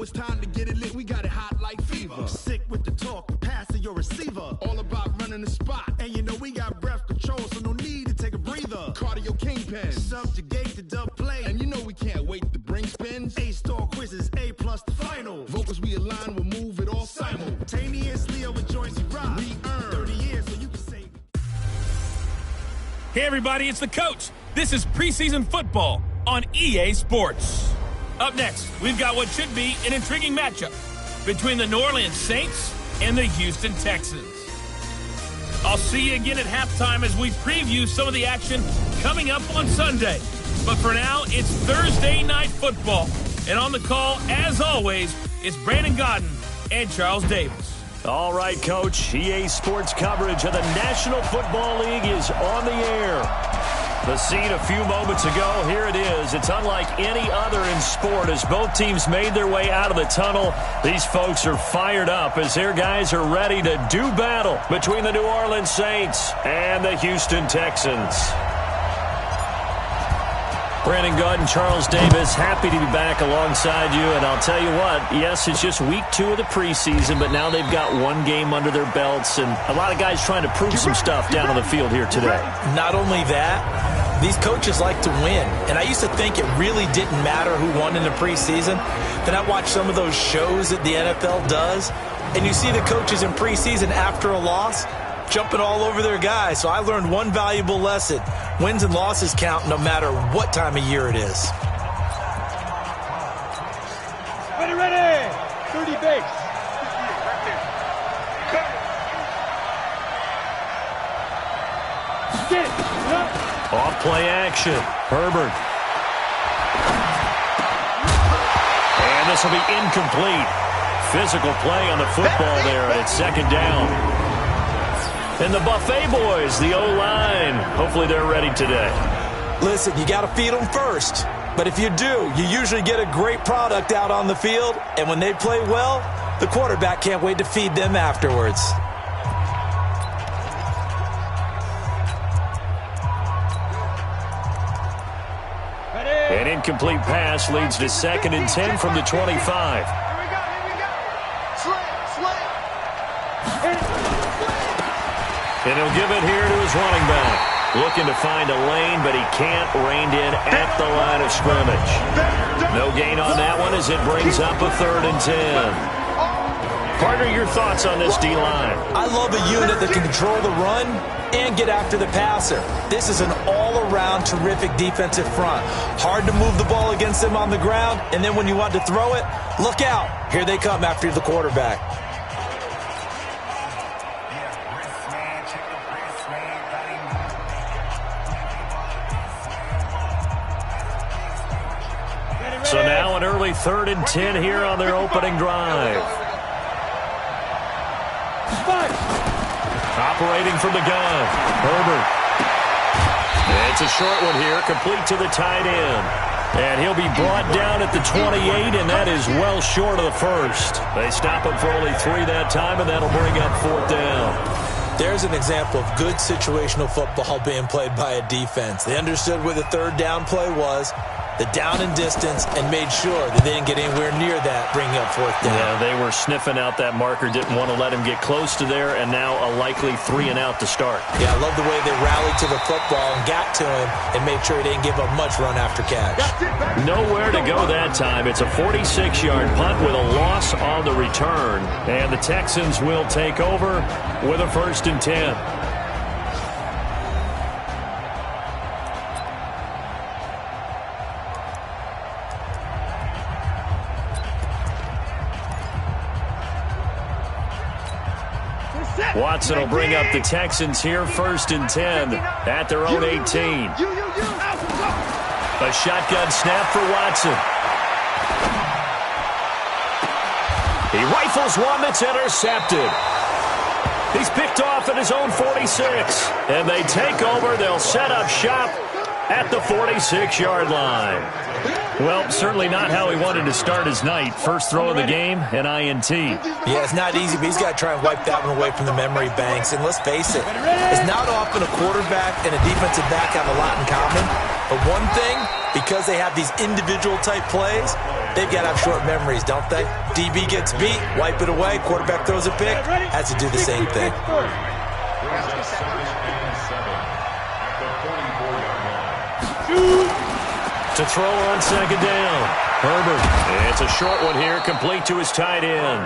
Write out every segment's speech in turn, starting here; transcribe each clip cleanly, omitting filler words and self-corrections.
it's time to get it lit, we got it hot like fever. Sick with the talk, passing your receiver. All about running the spot. And you know we got breath control, so no need to take a breather. Cardio kingpin, subjugate the dub play. And you know we can't wait to bring spins. A-star quizzes, A+ the final. Vocals we align, we'll move it all simultaneously over joints you rock. We earn 30 years, so you can say. Hey everybody, it's the coach. This is preseason football on EA Sports. Up next, we've got what should be an intriguing matchup between the New Orleans Saints and the Houston Texans. I'll see you again at halftime as we preview some of the action coming up on Sunday. But for now, it's Thursday Night Football. And on the call, as always, is Brandon Godden and Charles Davis. All right, Coach. EA Sports coverage of the National Football League is on the air. The scene a few moments ago, here it is. It's unlike any other in sport as both teams made their way out of the tunnel. These folks are fired up as their guys are ready to do battle between the New Orleans Saints and the Houston Texans. Brandon Godden, Charles Davis, happy to be back alongside you. And I'll tell you what, yes, it's just week 2 of the preseason, but now they've got one game under their belts. And a lot of guys trying to prove some stuff down on the field here today. Not only that, these coaches like to win. And I used to think it really didn't matter who won in the preseason. Then I watched some of those shows that the NFL does. And you see the coaches in preseason after a loss jumping all over their guys. So I learned one valuable lesson. Wins and losses count no matter what time of year it is. Ready. 30 base. Off play action. Herbert. And this will be incomplete. Physical play on the football there, and it's second down. And the Buffet boys, the O-line, hopefully they're ready today. Listen, you got to feed them first. But if you do, you usually get a great product out on the field. And when they play well, the quarterback can't wait to feed them afterwards. An incomplete pass leads to 2nd and 10 from the 25. And he'll give it here to his running back. Looking to find a lane, but he can't. Reined in at the line of scrimmage. No gain on that one as it brings up a 3rd and 10. Partner, your thoughts on this D-line? I love a unit that can control the run and get after the passer. This is an all-around terrific defensive front. Hard to move the ball against them on the ground, and then when you want to throw it, look out. Here they come after the quarterback. So now an early 3rd and 10 here on their opening drive. Operating from the gun, Herbert. It's a short one here, complete to the tight end. And he'll be brought down at the 28, and that is well short of the first. They stop him for only 3 that time, and that'll bring up 4th down. There's an example of good situational football being played by a defense. They understood where the 3rd down play was, the down and distance, and made sure that they didn't get anywhere near that, bringing up 4th down. Yeah, they were sniffing out that marker, didn't want to let him get close to there, and now a likely 3 and out to start. Yeah, I love the way they rallied to the football and got to him and made sure he didn't give up much run after catch. Nowhere to go that time. It's a 46-yard punt with a loss on the return, and the Texans will take over with a 1st and 10. Watson will bring up the Texans here, 1st and 10 at their own 18. A shotgun snap for Watson. He rifles one that's intercepted. He's picked off at his own 46. And they take over. They'll set up shop at the 46-yard line. Well, certainly not how he wanted to start his night. First throw of the game, an INT. Yeah, it's not easy, but he's got to try and wipe that one away from the memory banks. And let's face it, it's not often a quarterback and a defensive back have a lot in common. But one thing, because they have these individual type plays, they've got to have short memories, don't they? DB gets beat, wipe it away, quarterback throws a pick, has to do the same thing. To throw on second down. Herbert. It's a short one here, complete to his tight end.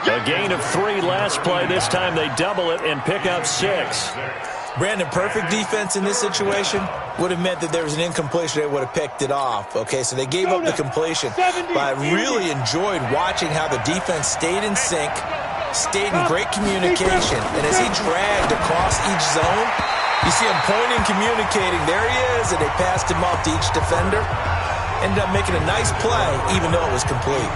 A gain of 3 last play. This time they double it and pick up 6. Brandon, perfect defense in this situation would have meant that there was an incompletion. They would have picked it off. Okay, so they gave up the completion. But I really enjoyed watching how the defense stayed in sync, stayed in great communication. And as he dragged across each zone, you see him pointing, communicating. There he is, and they passed him off to each defender. Ended up making a nice play, even though it was complete.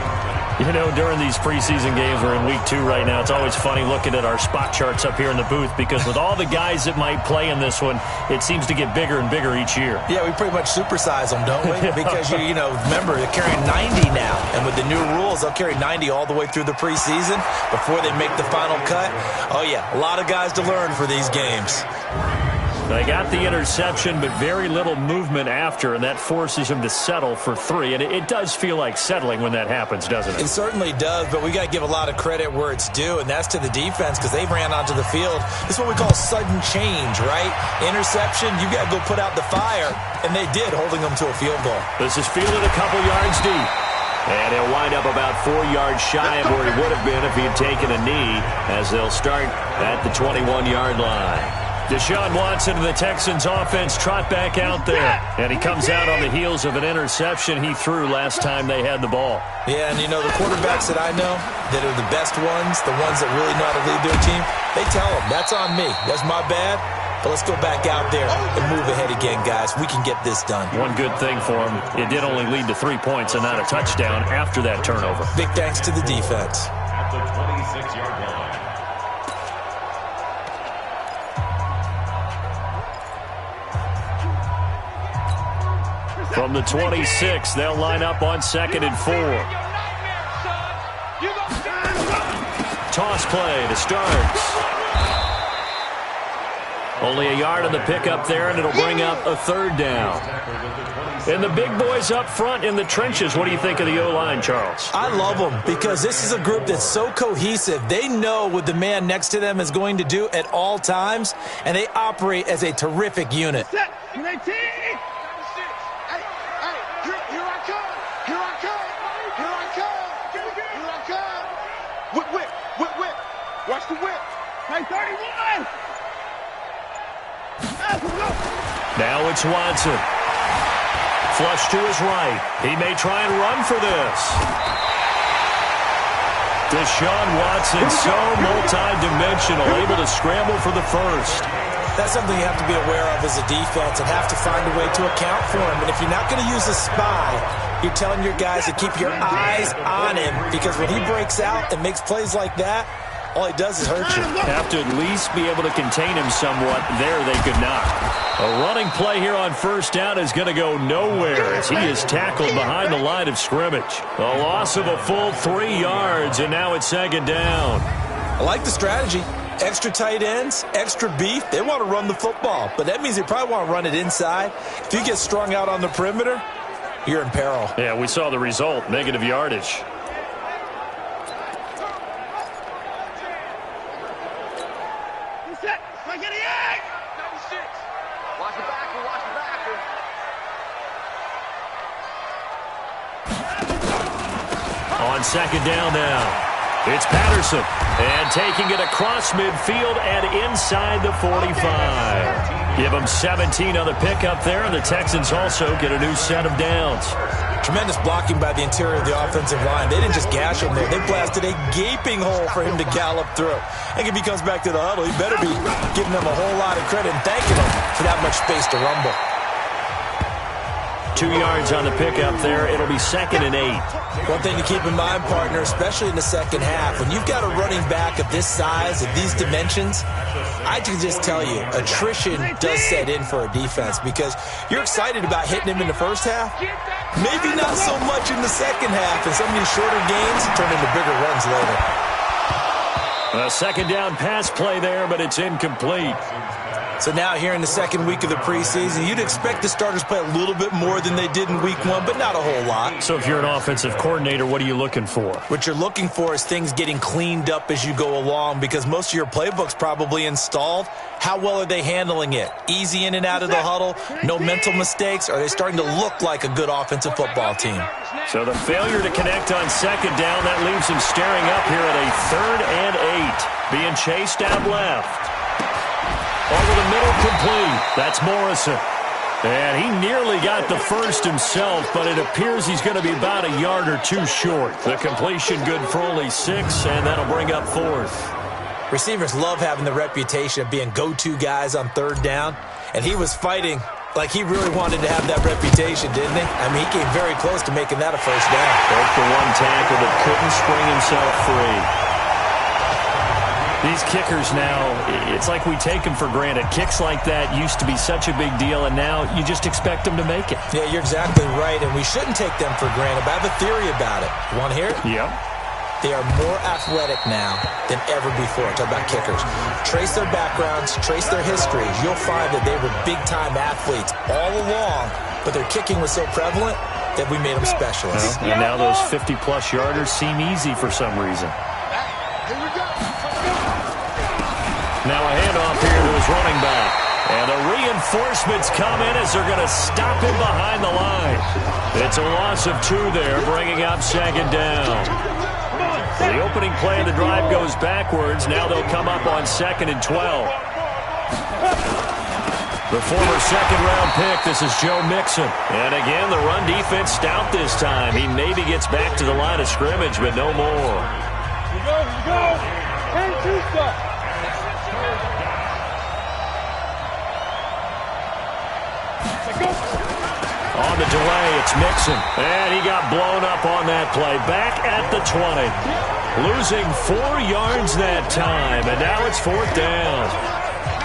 You know, during these preseason games, we're in week 2 right now, it's always funny looking at our spot charts up here in the booth because with all the guys that might play in this one, it seems to get bigger and bigger each year. Yeah, we pretty much supersize them, don't we? Because, you know, remember, they're carrying 90 now. And with the new rules, they'll carry 90 all the way through the preseason before they make the final cut. Oh, yeah, a lot of guys to learn for these games. They got the interception, but very little movement after, and that forces him to settle for 3. And it does feel like settling when that happens, doesn't it? It certainly does, but we got to give a lot of credit where it's due, and that's to the defense because they ran onto the field. This is what we call sudden change, right? Interception, you got to go put out the fire, and they did, holding them to a field goal. This is fielded a couple yards deep. And he'll wind up about 4 yards shy of where he would have been if he had taken a knee, as they'll start at the 21-yard line. Deshaun Watson and the Texans offense trot back out there. And he comes out on the heels of an interception he threw last time they had the ball. Yeah, and you know, the quarterbacks that I know that are the best ones, the ones that really know how to lead their team, they tell them, that's on me. That's my bad. But let's go back out there and move ahead again, guys. We can get this done. One good thing for him, it did only lead to 3 points and not a touchdown after that turnover. Big thanks to the defense. At the 26-yard line. From the 26, they'll line up on 2nd and 4. Toss play to start. Only a yard on the pickup there, and it'll bring up a 3rd down. And the big boys up front in the trenches, what do you think of the O-line, Charles? I love them because this is a group that's so cohesive. They know what the man next to them is going to do at all times, and they operate as a terrific unit. Watch the whip. Hey, 31. Now it's Watson. Flush to his right. He may try and run for this. Deshaun Watson, so multi-dimensional, able to scramble for the first. That's something you have to be aware of as a defense and have to find a way to account for him. And if you're not going to use a spy, you're telling your guys to keep your eyes on him because when he breaks out and makes plays like that, all he does is hurt you. Have to at least be able to contain him somewhat. There they could not. A running play here on 1st down is going to go nowhere as he is tackled behind the line of scrimmage. A loss of a full 3 yards, and now it's 2nd down. I like the strategy. Extra tight ends, extra beef. They want to run the football, but that means they probably want to run it inside. If you get strung out on the perimeter, you're in peril. Yeah, we saw the result, negative yardage. On 2nd down now, it's Patterson. And taking it across midfield and inside the 45. Give them 17 on the pickup there, and the Texans also get a new set of downs. Tremendous blocking by the interior of the offensive line. They didn't just gash him there. They blasted a gaping hole for him to gallop through. I think if he comes back to the huddle, he better be giving them a whole lot of credit and thanking them for that much space to rumble. 2 yards on the pickup there. It'll be 2nd and 8. One thing to keep in mind, partner, especially in the second half, when you've got a running back of this size, of these dimensions, I can just tell you, attrition does set in for a defense because you're excited about hitting him in the first half. Maybe not so much in the second half, and some of these shorter games turn into bigger runs later. A 2nd down pass play there, but it's incomplete. So now here in the second week of the preseason, you'd expect the starters to play a little bit more than they did in week one, but not a whole lot. So if you're an offensive coordinator, what are you looking for? What you're looking for is things getting cleaned up as you go along, because most of your playbook's probably installed. How well are they handling it? Easy in and out of the huddle? No mental mistakes? Are they starting to look like a good offensive football team? So the failure to connect on second down, that leaves him staring up here at a 3rd and 8. Being chased out left. Over the middle, complete. That's Morrison. And he nearly got the first himself, but it appears he's going to be about a yard or two short. The completion good for only 6, and that'll bring up 4th. Receivers love having the reputation of being go-to guys on 3rd down, and he was fighting like he really wanted to have that reputation, didn't he? I mean, he came very close to making that a first down. Broke the one tackle but couldn't spring himself free. These kickers now, it's like we take them for granted. Kicks like that used to be such a big deal, and now you just expect them to make it. Yeah, you're exactly right, and we shouldn't take them for granted. But I have a theory about it. You want to hear it? Yep. They are more athletic now than ever before. Talk about kickers. Trace their backgrounds, trace their histories. You'll find that they were big-time athletes all along, but their kicking was so prevalent that we made them specialists. Well, and now those 50-plus yarders seem easy for some reason. Here we go. Now a handoff here to his running back. And the reinforcements come in as they're going to stop him behind the line. It's a loss of 2 there, bringing up 2nd down. The opening play of the drive goes backwards. Now they'll come up on 2nd and 12. The former 2nd-round pick, this is Joe Mixon. And again, the run defense stout this time. He maybe gets back to the line of scrimmage, but no more. Here we go. And 2 stuff. On the delay, it's Mixon. And he got blown up on that play. Back at the 20. Losing 4 yards that time. And now it's 4th down.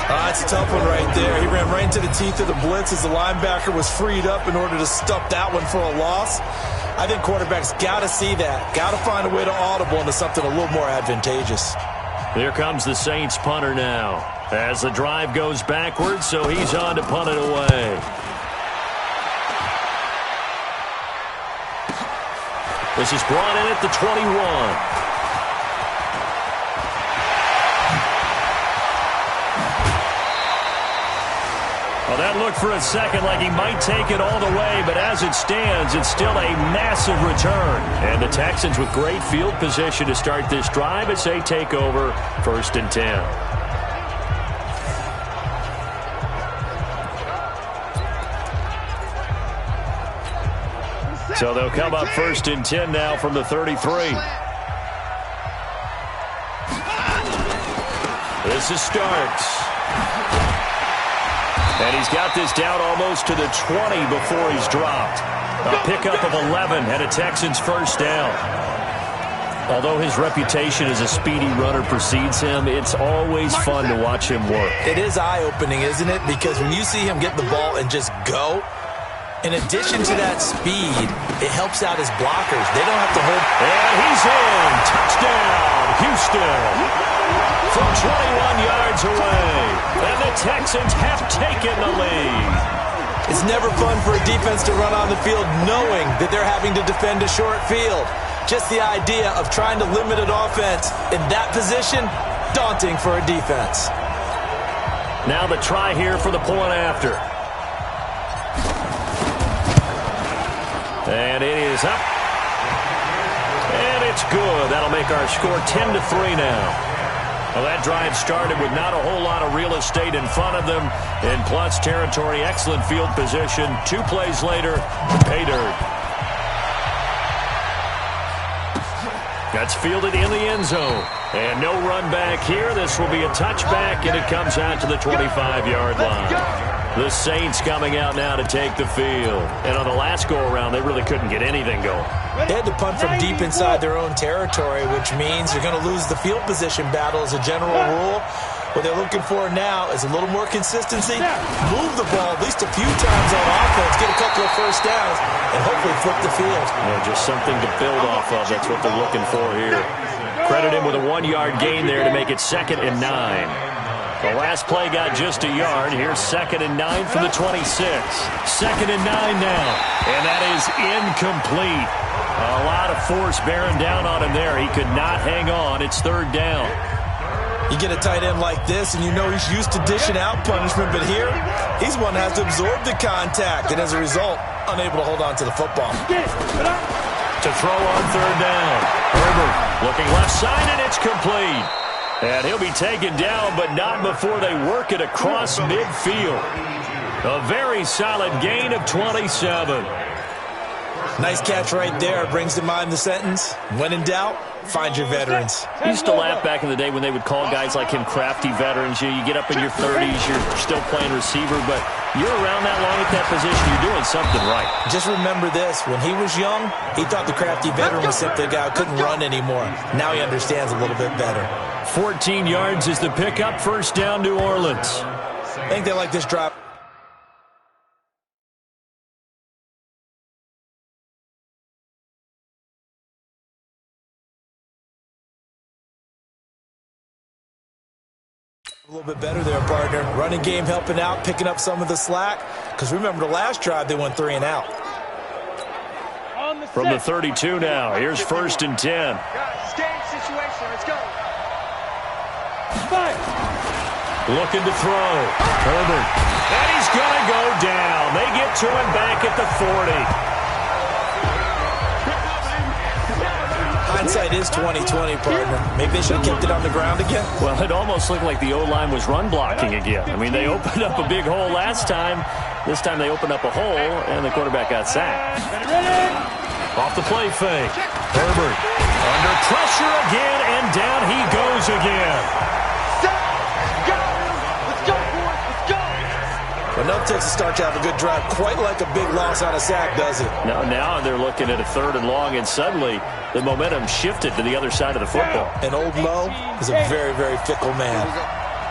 That's a tough one right there. He ran right into the teeth of the blitz as the linebacker was freed up in order to stuff that one for a loss. I think quarterbacks got to see that. Got to find a way to audible into something a little more advantageous. Here comes the Saints punter now. As the drive goes backwards, so he's on to punt it away. This is brought in at the 21. Well, that looked for a second like he might take it all the way, but as it stands, it's still a massive return. And the Texans with great field position to start this drive as they take over 1st and 10. So they'll come up 1st and 10 now from the 33. This is Starks. And he's got this down almost to the 20 before he's dropped. A pickup of 11 and a Texans first down. Although his reputation as a speedy runner precedes him, it's always fun to watch him work. It is eye-opening, isn't it? Because when you see him get the ball and just go, in addition to that speed, it helps out his blockers. They don't have to hold. And he's in. Touchdown, Houston. From 21 yards away. And the Texans have taken the lead. It's never fun for a defense to run on the field knowing that they're having to defend a short field. Just the idea of trying to limit an offense in that position, daunting for a defense. Now the try here for the point after. And it is up. And it's good. That'll make our score 10-3 now. Well, that drive started with not a whole lot of real estate in front of them. In plus territory, excellent field position. 2 plays later, pay dirt. That's fielded in the end zone. And no run back here. This will be a touchback, and it comes out to the 25-yard line. The Saints coming out now to take the field. And on the last go-around, they really couldn't get anything going. They had to punt from deep inside their own territory, which means you're going to lose the field position battle as a general rule. What they're looking for now is a little more consistency, move the ball at least a few times on offense, get a couple of first downs, and hopefully flip the field. Yeah, just something to build off of. That's what they're looking for here. Credit him with a 1-yard gain there to make it 2nd and 9. The last play got just a yard. Here's 2nd and 9 from the 26. 2nd and 9 now. And that is incomplete. A lot of force bearing down on him there. He could not hang on. It's 3rd down. You get a tight end like this, and you know he's used to dishing out punishment, but here, he's one that has to absorb the contact, and as a result, unable to hold on to the football. To throw on 3rd down. Herbert looking left side, and it's complete. And he'll be taken down, but not before they work it across midfield. A very solid gain of 27. Nice catch right there. Brings to mind the sentence, when in doubt, find your veterans. I used to laugh back in the day when they would call guys like him crafty veterans. You get up in your 30s, you're still playing receiver, but you're around that long at that position, you're doing something right. Just remember this, when he was young, he thought the crafty veteran was simply a guy who couldn't run anymore. Now he understands a little bit better. 14 yards is the pickup, 1st down, New Orleans. I think they like this drive. A little bit better there, partner. Running game helping out, picking up some of the slack. Because remember, the last drive, they went 3 and out. From the 32 now, here's 1st and 10. Guys, game situation. Let's go. Looking to throw. Herbert. And he's going to go down. They get to him back at the 40. Hindsight is 20/20, partner. Maybe they should have kept it on the ground again. Well, it almost looked like the O-line was run blocking again. I mean, they opened up a big hole last time. This time they opened up a hole, and the quarterback got sacked. Off the play fake. Herbert under pressure again, and down he goes again. But no Texas start to have a good drive, quite like a big loss on a sack, does it? No, now they're looking at a 3rd and long, and suddenly the momentum shifted to the other side of the football. And old Mo is a very, very fickle man.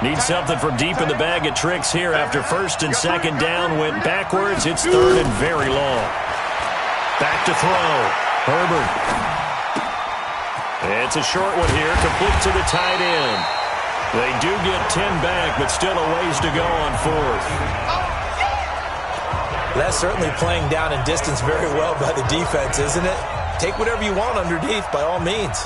Need something from deep in the bag of tricks here after 1st and 2nd down. Went backwards. It's 3rd and very long. Back to throw. Herbert. It's a short one here, complete to the tight end. They do get 10 back, but still a ways to go on 4th. That's certainly playing down and distance very well by the defense, isn't it? Take whatever you want underneath, by all means.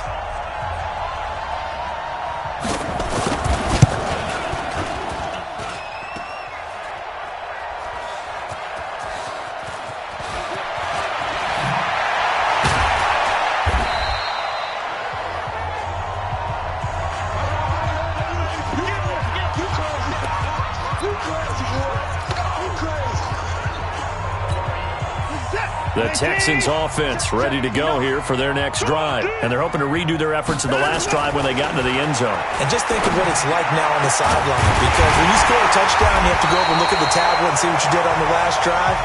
The Texans offense ready to go here for their next drive. And they're hoping to redo their efforts in the last drive when they got into the end zone. And just think of what it's like now on the sideline. Because when you score a touchdown, you have to go over and look at the tablet and see what you did on the last drive.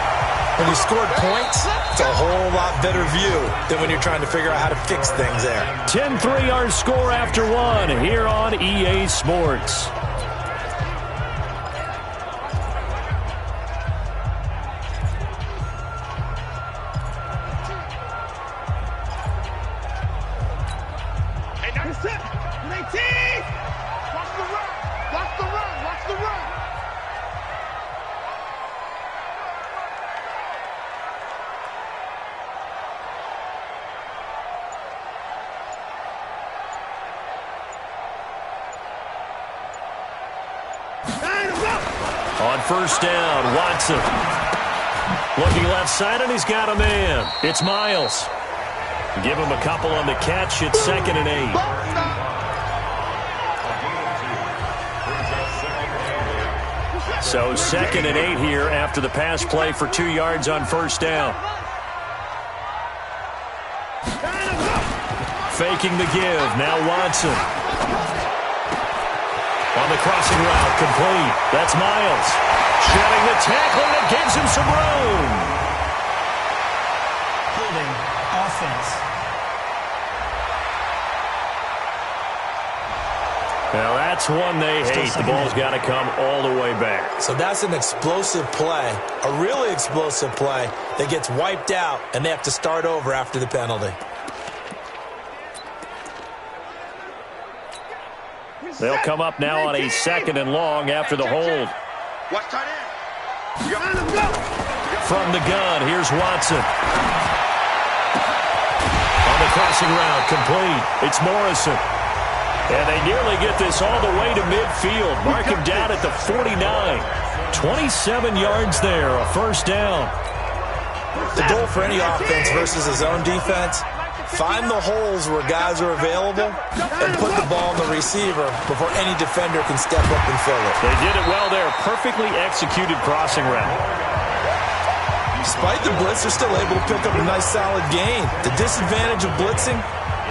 When you scored points, it's a whole lot better view than when you're trying to figure out how to fix things there. 10-3 our score after 1 here on EA Sports. On 1st down, Watson. Looking left side, and he's got a man. It's Miles. Give him a couple on the catch. It's 2nd and 8. So 2nd and 8 here after the pass play for 2 yards on 1st down. Faking the give. Now Watson. On the crossing route, complete. That's Miles. Shedding the tackling that gives him some room. Holding offense. Now that's one they hate. The ball's got to come all the way back. So that's an explosive play, a really explosive play that gets wiped out, and they have to start over after the penalty. They'll come up now on a 2nd and long after the hold. From the gun, here's Watson. On the crossing route, complete. It's Morrison. And they nearly get this all the way to midfield. Mark him down at the 49. 27 yards there, a first down. The goal for any offense versus his own defense, find the holes where guys are available and put the ball on the receiver before any defender can step up and fill it. They did it well there. Perfectly executed crossing route. Despite the blitz, they're still able to pick up a nice solid gain. The disadvantage of blitzing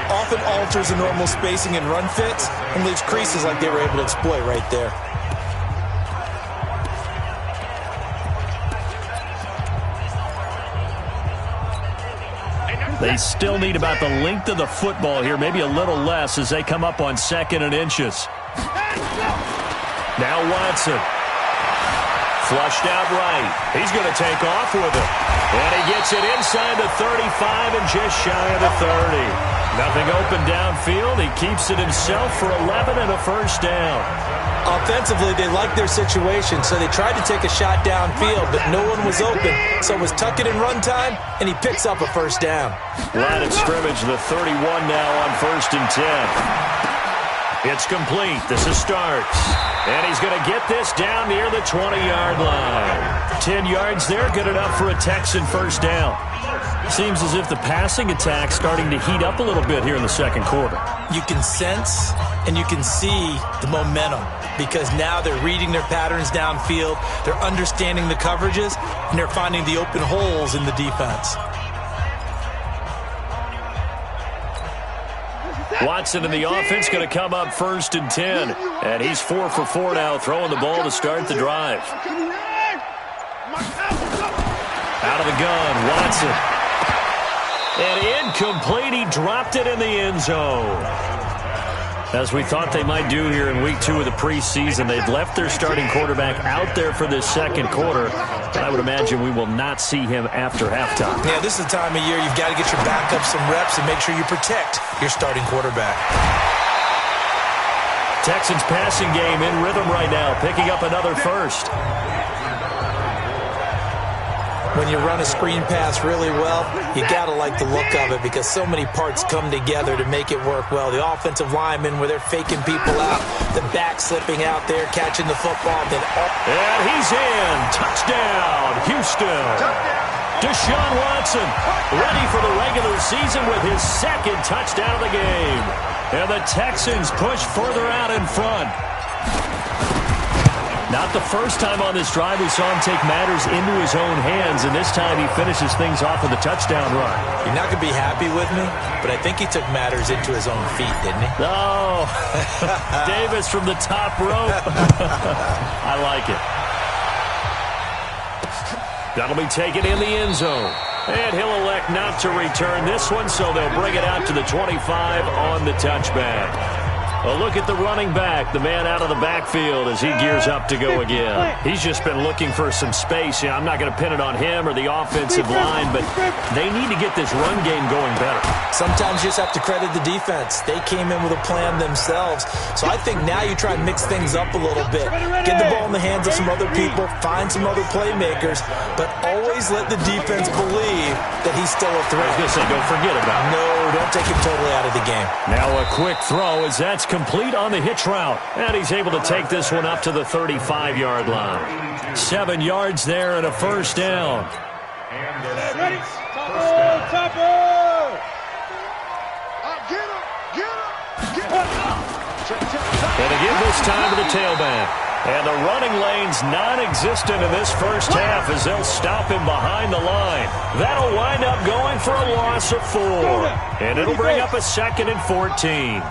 often alters the normal spacing and run fits and leaves creases like they were able to exploit right there. They still need about the length of the football here, maybe a little less as they come up on 2nd and inches. Now Watson. Flushed out right. He's going to take off with it. And he gets it inside the 35 and just shy of the 30. Nothing open downfield. He keeps it himself for 11 and a first down. Offensively, they liked their situation, so they tried to take a shot downfield, but no one was open. So it was tuck it in run time, and he picks up a first down. Line of scrimmage, the 31 now on 1st and 10. It's complete. This is starts. And he's going to get this down near the 20-yard line. 10 yards there, good enough for a Texan first down. Seems as if the passing attack's starting to heat up a little bit here in the 2nd quarter. You can sense and you can see the momentum because now they're reading their patterns downfield, they're understanding the coverages, and they're finding the open holes in the defense. Watson in the offense going to come up 1st and 10. And he's 4 for 4 now, throwing the ball to start the drive. Out of the gun, Watson. And incomplete. He dropped it in the end zone. As we thought they might do here in week 2 of the preseason, they've left their starting quarterback out there for this 2nd quarter. I would imagine we will not see him after halftime. Yeah, this is the time of year you've got to get your backup some reps and make sure you protect your starting quarterback. Texans passing game in rhythm right now, picking up another first. When you run a screen pass really well, you got to like the look of it because so many parts come together to make it work well. The offensive linemen where they're faking people out, the back slipping out there, catching the football. And he's in. Touchdown, Houston. Deshaun Watson ready for the regular season with his 2nd touchdown of the game. And the Texans push further out in front. Not the first time on this drive we saw him take matters into his own hands, and this time he finishes things off with a touchdown run. You're not going to be happy with me, but I think he took matters into his own feet, didn't he? Oh, Davis from the top rope. I like it. That'll be taken in the end zone. And he'll elect not to return this one, so they'll bring it out to the 25 on the touchback. A look at the running back, the man out of the backfield as he gears up to go again. He's just been looking for some space. I'm not going to pin it on him or the offensive line, but they need to get this run game going better. Sometimes you just have to credit the defense. They came in with a plan themselves. So I think now you try and mix things up a little bit. Get the ball in the hands of some other people, find some other playmakers, but always let the defense believe that he's still a threat. I was going to say, don't forget about it. No, don't take him totally out of the game. Now a quick throw as that's complete on the hitch route. And he's able to take this one up to the 35-yard line. 7 yards there and a first down. Ready? Topper! And again this time to the tailback. And the running lane's non-existent in this first half as they'll stop him behind the line. That'll wind up going for a loss of 4. And it'll bring up a 2nd and 14.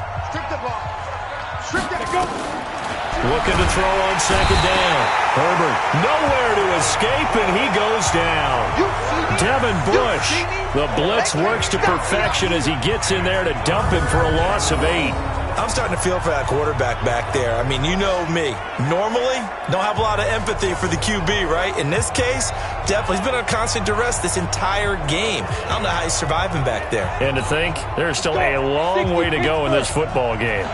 Looking to throw on 2nd down. Herbert nowhere to escape, and he goes down. Devin Bush, the blitz works to perfection as he gets in there to dump him for a loss of 8. I'm starting to feel for that quarterback back there. I mean, you know me. Normally, don't have a lot of empathy for the QB, right? In this case, definitely. He's been under constant duress this entire game. I don't know how he's surviving back there. And to think, there's still a long way to go in this football game.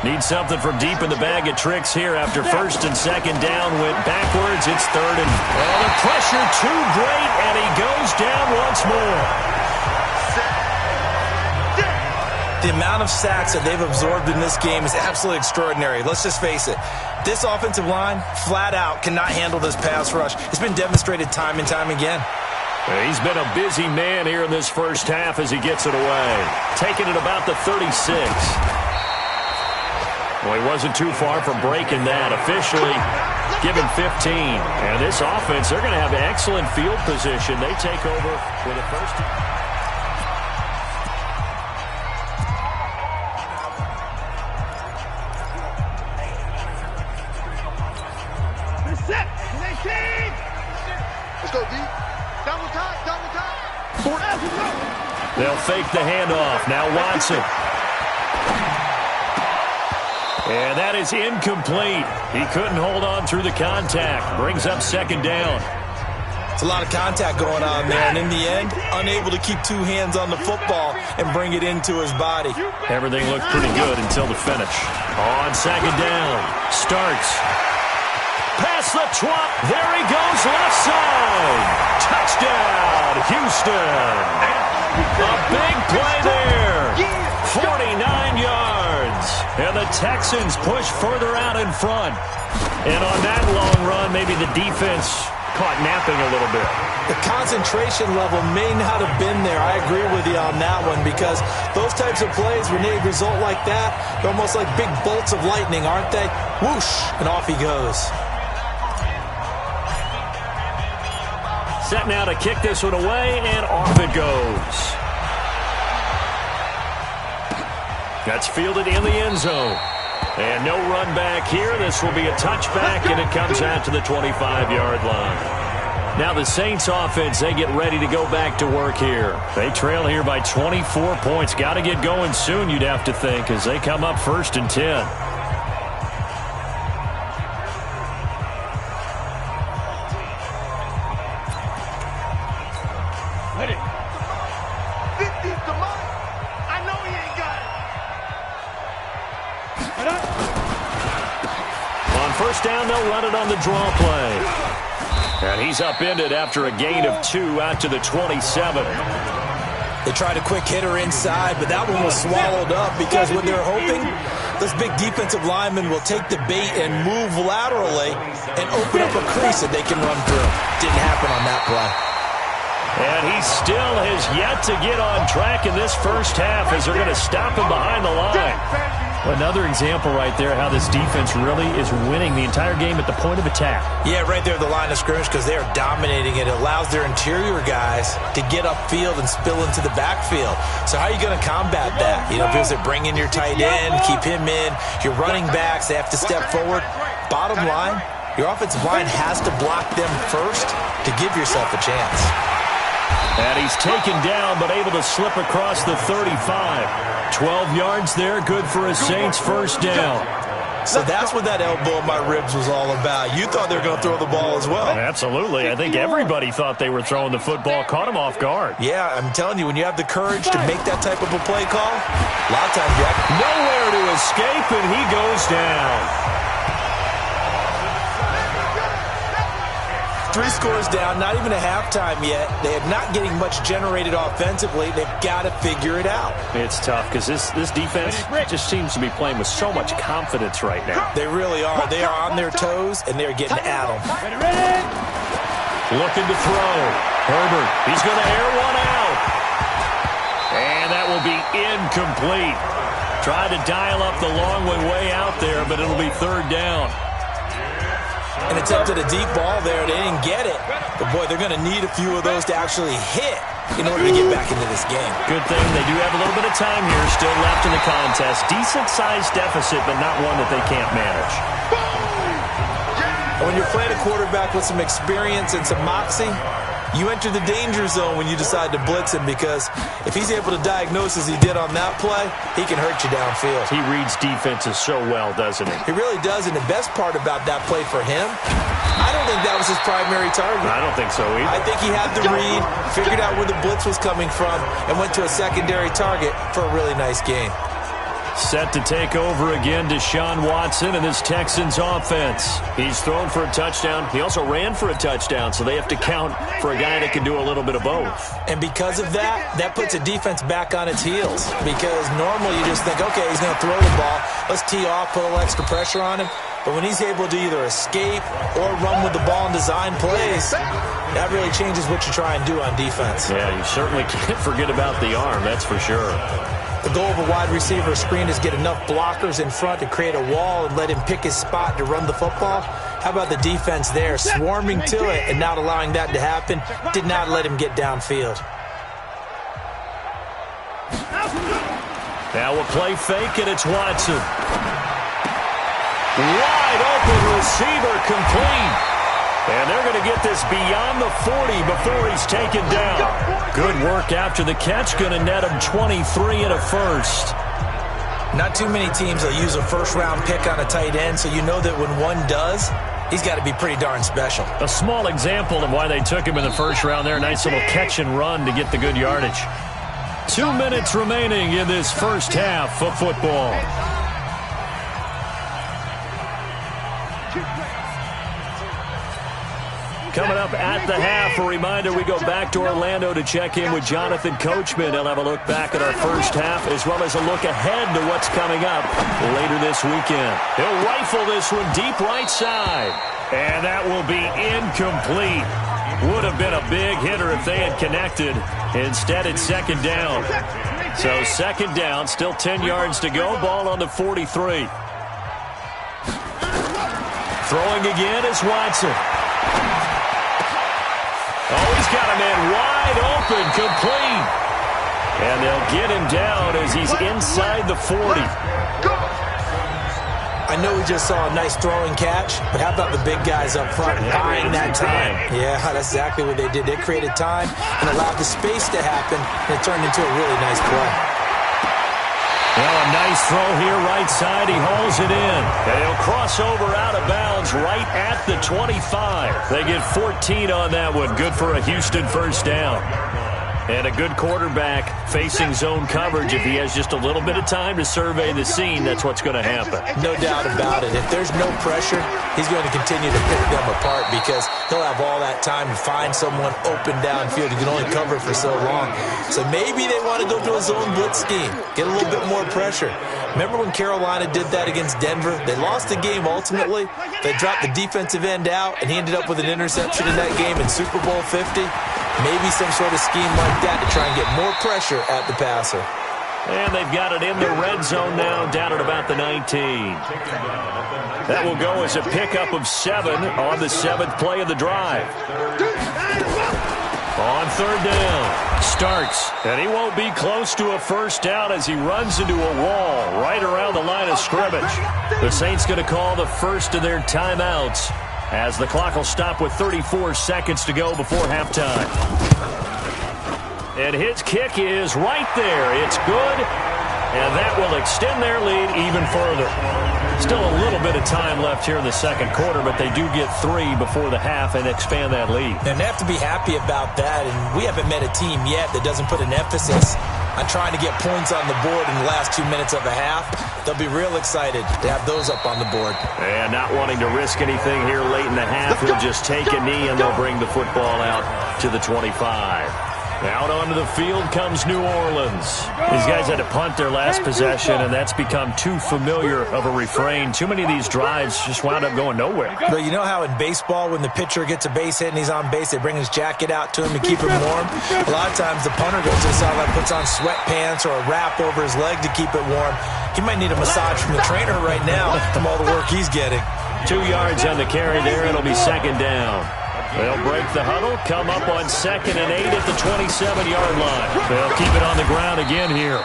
Needs something from deep in the bag of tricks here after first and second down went backwards. It's third and the pressure too great, and he goes down once more. The amount of sacks that they've absorbed in this game is absolutely extraordinary. Let's just face it. This offensive line, flat out, cannot handle this pass rush. It's been demonstrated time and time again. He's been a busy man here in this first half as he gets it away. Taking it about the 36. Well, he wasn't too far from breaking that. Officially given 15. And this offense, they're going to have excellent field position. They take over with the first. Let's go, D. Double time, double time. They'll fake the handoff. Now Watson. And that is incomplete. He couldn't hold on through the contact. Brings up second down. It's a lot of contact going on there, and in the end, unable to keep two hands on the football and bring it into his body. Everything looked pretty good until the finish. On second down. Starts. Past the 20. There he goes, left side. Touchdown, Houston. A big play there. 49 yards. And the Texans push further out in front. And on that long run, maybe the defense caught napping a little bit. The concentration level may not have been there. I agree with you on that one, because those types of plays, when they result like that, they're almost like big bolts of lightning, aren't they? Whoosh, and off he goes. Set now to kick this one away, and off it goes. That's fielded in the end zone. And no run back here. This will be a touchback, and it comes out to the 25-yard line. Now the Saints offense, they get ready to go back to work here. They trail here by 24 points. Got to get going soon, you'd have to think, as they come up 1st and 10. First down, they'll run it on the draw play. And he's upended after a gain of 2 out to the 27. They tried a quick hitter inside, but that one was swallowed up because when they're hoping, those big defensive linemen will take the bait and move laterally and open up a crease that they can run through. Didn't happen on that play. And he still has yet to get on track in this first half as they're going to stop him behind the line. Another example right there how this defense really is winning the entire game at the point of attack. Yeah, right there at the line of scrimmage, because they are dominating it. It allows their interior guys to get upfield and spill into the backfield. So how are you going to combat that? You know, because they bring in your tight end, keep him in. Your running backs, they have to step forward. Bottom line, your offensive line has to block them first to give yourself a chance. And he's taken down, but able to slip across the 35. 12 yards there, good for a Saints first down. So that's what that elbow in my ribs was all about. You thought they were going to throw the ball as well. Absolutely. I think everybody thought they were throwing the football, caught him off guard. Yeah, I'm telling you, when you have the courage to make that type of a play call, a lot of times, Jack. Nowhere to escape, and he goes down. 3 scores down, not even a halftime yet. They are not getting much generated offensively. They've got to figure it out. It's tough because this defense just seems to be playing with so much confidence right now. They really are. They are on their toes, and they're getting at them. Looking to throw. Herbert, he's going to air one out. And that will be incomplete. Tried to dial up the long way out there, but it'll be third down. And attempted a deep ball there. They didn't get it. But, boy, they're going to need a few of those to actually hit in order to get back into this game. Good thing they do have a little bit of time here still left in the contest. Decent-sized deficit, but not one that they can't manage. And when you're playing a quarterback with some experience and some moxie, you enter the danger zone when you decide to blitz him, because if he's able to diagnose as he did on that play, he can hurt you downfield. He reads defenses so well, doesn't he? He really does, and the best part about that play for him, I don't think that was his primary target. I don't think so either. I think he had the read, figured out where the blitz was coming from, and went to a secondary target for a really nice game. Set to take over again, Deshaun Watson and this Texans offense. He's thrown for a touchdown. He also ran for a touchdown, so they have to count for a guy that can do a little bit of both. And because of that, that puts a defense back on its heels. Because normally you just think, okay, he's going to throw the ball. Let's tee off, put a little extra pressure on him. But when he's able to either escape or run with the ball and design plays, that really changes what you try and do on defense. Yeah, you certainly can't forget about the arm, that's for sure. The goal of a wide receiver screen is get enough blockers in front to create a wall and let him pick his spot to run the football. How about the defense there, swarming to it and not allowing that to happen? Did not let him get downfield. Now a play fake, and it's Watson. Wide open receiver, complete. And they're going to get this beyond the 40 before he's taken down. Good work after the catch. Going to net him 23 and a first. Not too many teams will use a first-round pick on a tight end, so you know that when one does, he's got to be pretty darn special. A small example of why they took him in the first round there. Nice little catch and run to get the good yardage. 2 minutes remaining in this first half of football. Coming up at the half, a reminder, we go back to Orlando to check in with Jonathan Coachman. He'll have a look back at our first half as well as a look ahead to what's coming up later this weekend. He'll rifle this one deep right side. And that will be incomplete. Would have been a big hitter if they had connected. Instead, it's second down. So second down, still 10 yards to go. Ball on the 43. Throwing again is Watson. Oh, he's got a man wide open, complete. And they'll get him down as he's inside the 40. I know we just saw a nice throwing catch, but how about the big guys up front buying that time? Yeah, that's exactly what they did. They created time and allowed the space to happen, and it turned into a really nice play. Well, a nice throw here right side. He hauls it in. And he'll cross over out of bounds right at the 25. They get 14 on that one. Good for a Houston first down. And a good quarterback facing zone coverage. If he has just a little bit of time to survey the scene, that's what's going to happen. No doubt about it. If there's no pressure, he's going to continue to pick them apart because he'll have all that time to find someone open downfield. He can only cover for so long. So maybe they want to go to a zone blitz scheme, get a little bit more pressure. Remember when Carolina did that against Denver? They lost the game ultimately. They dropped the defensive end out, and he ended up with an interception in that game in Super Bowl 50. Maybe some sort of scheme like that to try and get more pressure at the passer. And they've got it in the red zone now, down at about the 19. That will go as a pickup of 7 on the 7th play of the drive. On third down, starts, and he won't be close to a first down as he runs into a wall right around the line of scrimmage. The Saints going to call the first of their timeouts as the clock will stop with 34 seconds to go before halftime. And his kick is right there. It's good, and that will extend their lead even further. Still a little bit of time left here in the second quarter, but they do get 3 before the half and expand that lead. And they have to be happy about that, and we haven't met a team yet that doesn't put an emphasis on trying to get points on the board in the last 2 minutes of a half. They'll be real excited to have those up on the board. And not wanting to risk anything here late in the half, he'll just take a knee and they'll bring the football out to the 25. Out onto the field comes New Orleans. These guys had to punt their last possession, and that's become too familiar of a refrain. Too many of these drives just wound up going nowhere. But you know how in baseball, when the pitcher gets a base hit and he's on base, they bring his jacket out to him to keep him warm? A lot of times the punter goes to the sideline, puts on sweatpants or a wrap over his leg to keep it warm. He might need a massage from the trainer right now from all the work he's getting. 2 yards on the carry there. It'll be second down. They'll break the huddle, come up on 2nd and 8 at the 27-yard line. They'll keep it on the ground again here.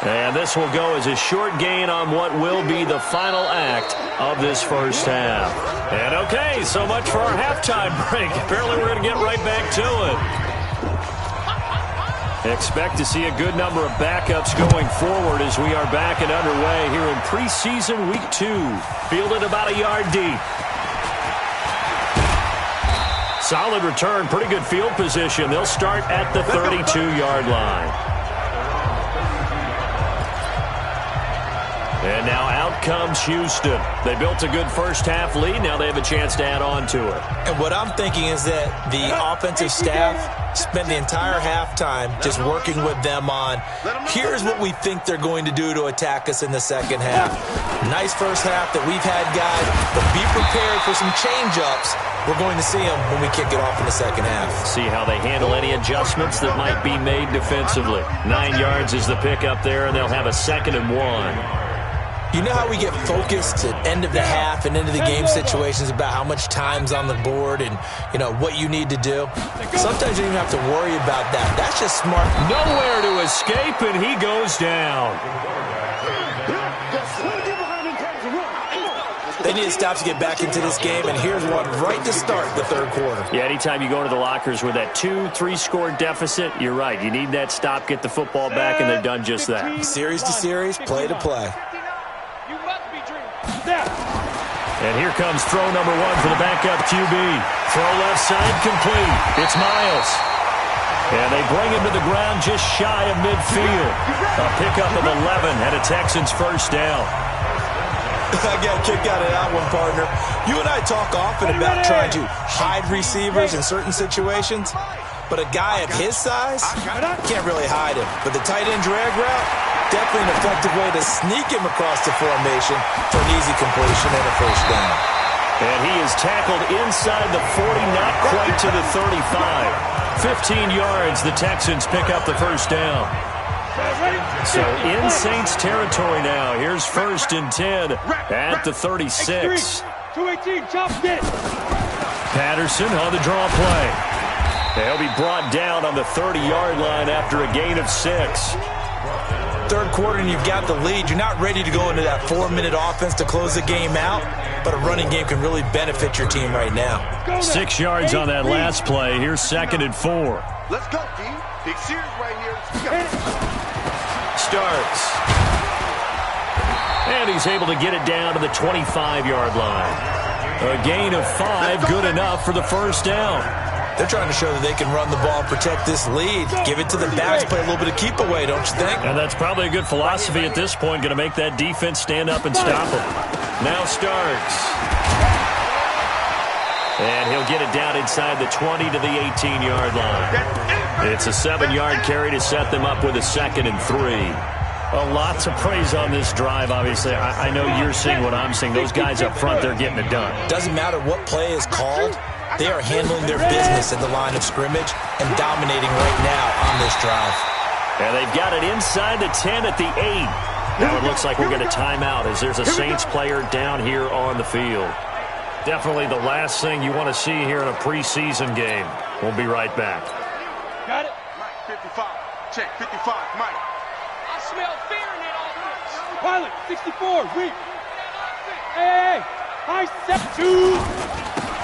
And this will go as a short gain on what will be the final act of this first half. And okay, so much for our halftime break. Apparently we're going to get right back to it. Expect to see a good number of backups going forward as we are back and underway here in preseason week 2. Fielded about a yard deep. Solid return, pretty good field position. They'll start at the 32-yard line. And now out comes Houston. They built a good first-half lead. Now they have a chance to add on to it. And what I'm thinking is that the offensive staff spent the entire halftime just working with them on, here's what we think they're going to do to attack us in the second half. Nice first half that we've had, guys, but be prepared for some change-ups. We're going to see them when we kick it off in the second half. See how they handle any adjustments that might be made defensively. 9 yards is the pickup there, and they'll have a 2nd and 1. You know how we get focused at end of the half and into the game situations about how much time's on the board and, you know, what you need to do? Sometimes you don't even have to worry about that. That's just smart. Nowhere to escape, and he goes down. They need to stop to get back into this game, and here's one right to start the third quarter. Yeah, anytime you go into the lockers with that 2-3 score deficit, you're right. You need that stop, get the football back, and they've done just that. Series to series, play to play. And here comes throw number 1 for the backup QB. Throw left side complete. It's Miles. And they bring him to the ground just shy of midfield. A pickup of 11 and a Texans first down. I got a kick out of that one, partner. You and I talk often about trying to hide receivers in certain situations, but a guy of his size can't really hide him. But the tight end drag route, definitely an effective way to sneak him across the formation for an easy completion and a first down. And he is tackled inside the 40, not quite to the 35. 15 yards, the Texans pick up the first down. So in Saints territory now. Here's 1st and 10 at the 36. 218, chop it. Patterson on the draw play. He'll be brought down on the 30-yard line after a gain of 6. Third quarter and you've got the lead. You're not ready to go into that 4-minute offense to close the game out, but a running game can really benefit your team right now. 6 yards on that last play. Here's 2nd and 4. Let's go, D. Big series right here. Starts. And he's able to get it down to the 25-yard line. A gain of 5, good enough for the first down. They're trying to show that they can run the ball and protect this lead. Give it to the backs, play a little bit of keep away, don't you think? And that's probably a good philosophy at this point. Going to make that defense stand up and stop them. Now Starks. And he'll get it down inside the 20 to the 18-yard line. It's a 7-yard carry to set them up with a 2nd and 3. Well, lots of praise on this drive, obviously. I know you're seeing what I'm seeing. Those guys up front, they're getting it done. Doesn't matter what play is called. They are handling their business at the line of scrimmage and dominating right now on this drive. And they've got it inside the 10 at the 8. Now it looks like we're going to time out as there's a Saints player down here on the field. Definitely the last thing you want to see here in a preseason game. We'll be right back. Got it? Mike, 55. Check, 55. Mike. I smell fear in that offense. Pilot, 64. Read. Hey. High step 2.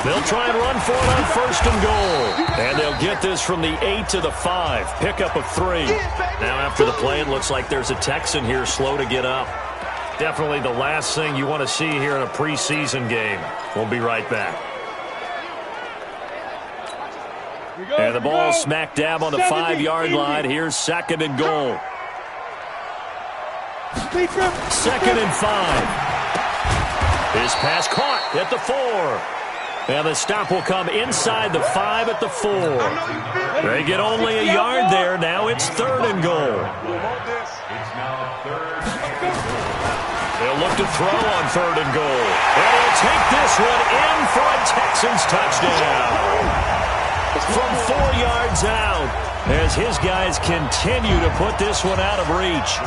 They'll try and run for it on 1st and goal. And they'll get this from the 8 to the 5. Pickup of 3. Now after the play, it looks like there's a Texan here slow to get up. Definitely the last thing you want to see here in a preseason game. We'll be right back. And the ball smack dab on the 5-yard line. Here's 2nd and goal. 2nd and 5. His pass caught at the 4. And the stop will come inside the 5 at the 4. They get only a yard there. Now it's 3rd and goal. They'll look to throw on 3rd and goal. And he'll take this one in for a Texans touchdown. From 4 yards out, as his guys continue to put this one out of reach.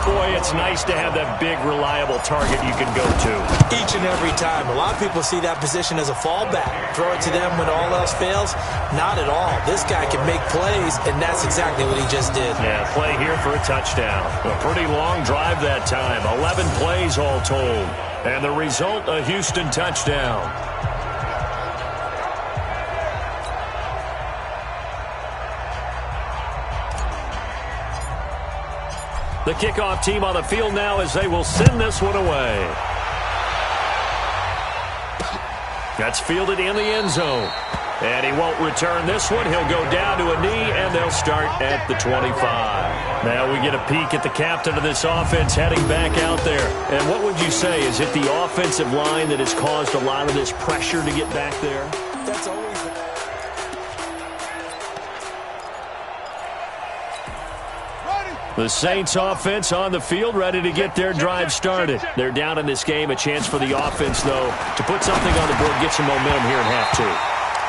Boy, it's nice to have that big, reliable target you can go to. Each and every time. A lot of people see that position as a fallback. Throw it to them when all else fails. Not at all. This guy can make plays, and that's exactly what he just did. Yeah, play here for a touchdown. A pretty long drive that time. 11 plays all told. And the result, a Houston touchdown. The kickoff team on the field now as they will send this one away. That's fielded in the end zone. And he won't return this one. He'll go down to a knee, and they'll start at the 25. Now we get a peek at the captain of this offense heading back out there. And what would you say? Is it the offensive line that has caused a lot of this pressure to get back there? That's always the Saints offense on the field, ready to get their drive started. They're down in this game. A chance for the offense, though, to put something on the board, get some momentum here in half two.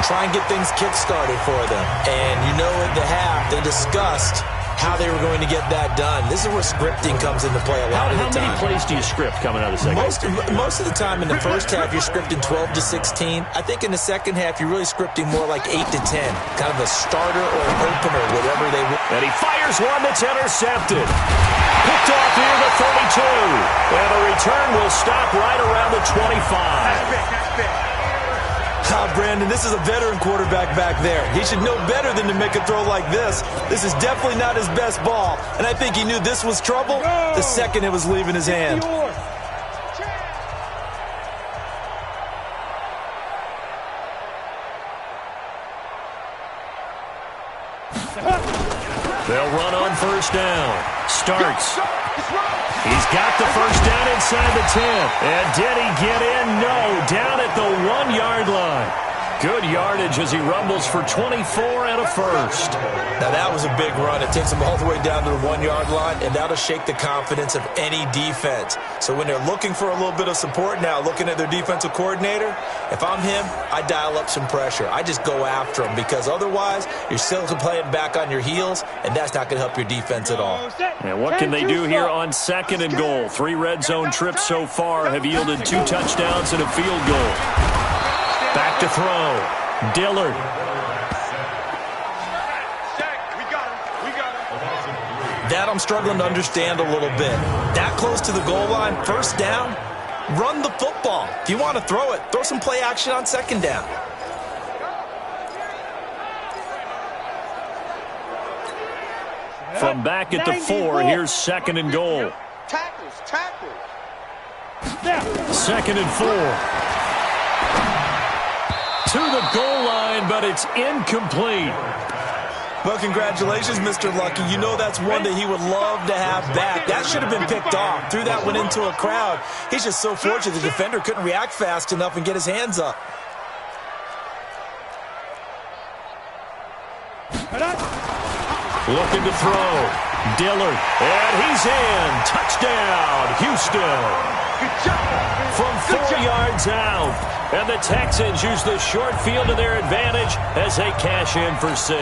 Try and get things kick-started for them. And you know at the half, they discussed how they were going to get that done. This is where scripting comes into play a lot of the time. How many plays do you script coming out of the second half? Most of the time in the first half, you're scripting 12 to 16. I think in the second half, you're really scripting more like 8 to 10. Kind of a starter or an opener, whatever they want. And he fires one that's intercepted. Picked off near the 32. And the return will stop right around the 25. That's big. Brandon, this is a veteran quarterback back there. He should know better than to make a throw like this. This is definitely not his best ball, and I think he knew this was trouble the second it was leaving his hand. They'll run on first down. Starts. He's got the first down inside the 10. And did he get in? No. Down at the 1-yard line. Good yardage as he rumbles for 24 and a first. Now that was a big run. It takes him all the way down to the 1-yard line, and that'll shake the confidence of any defense. So when they're looking for a little bit of support now, looking at their defensive coordinator, if I'm him, I dial up some pressure. I just go after him because otherwise you're still playing back on your heels, and that's not going to help your defense at all. And what can they do here on 2nd and goal? 3 red zone trips so far have yielded 2 touchdowns and a field goal. Back to throw. Dillard. That I'm struggling to understand a little bit. That close to the goal line, first down, run the football. If you want to throw it, throw some play action on 2nd down. From back at the 4, here's 2nd and goal. Tackles. 2nd and 4. To the goal line, but it's incomplete. Well, congratulations, Mr. Lucky. You know that's one that he would love to have back. That should have been picked off. Threw that one into a crowd. He's just so fortunate the defender couldn't react fast enough and get his hands up. Looking to throw. Dillard. And he's in. Touchdown, Houston. From 4 yards out. And the Texans use the short field to their advantage as they cash in for 6.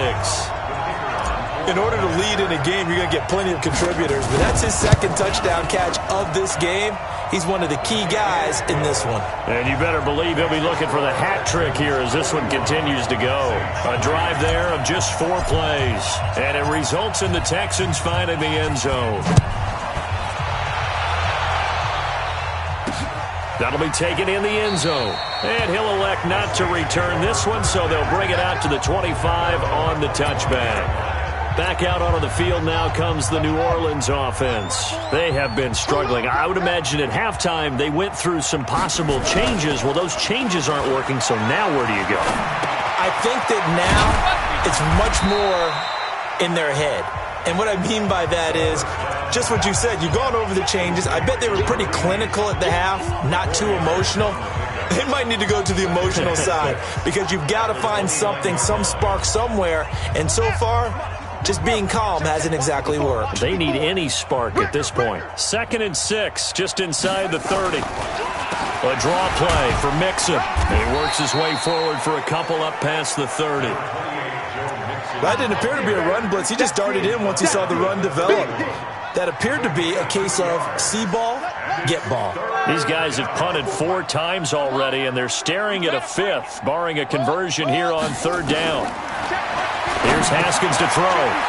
In order to lead in a game, you're going to get plenty of contributors. But that's his 2nd touchdown catch of this game. He's one of the key guys in this one. And you better believe he'll be looking for the hat trick here as this one continues to go. A drive there of just 4 plays. And it results in the Texans finding the end zone. That'll be taken in the end zone. And he'll elect not to return this one, so they'll bring it out to the 25 on the touchback. Back out onto the field now comes the New Orleans offense. They have been struggling. I would imagine at halftime they went through some possible changes. Well, those changes aren't working, so now where do you go? I think that now it's much more in their head. And what I mean by that is just what you said. You've gone over the changes. I bet they were pretty clinical at the half, not too emotional. They might need to go to the emotional side because you've got to find something, some spark somewhere. And so far, just being calm hasn't exactly worked. They need any spark at this point. 2nd and 6, just inside the 30. A draw play for Mixon. He works his way forward for a couple up past the 30. That didn't appear to be a run blitz. He just darted in once he saw the run develop. That appeared to be a case of see ball, get ball. These guys have punted 4 times already, and they're staring at a 5th, barring a conversion here on 3rd down. Here's Haskins to throw.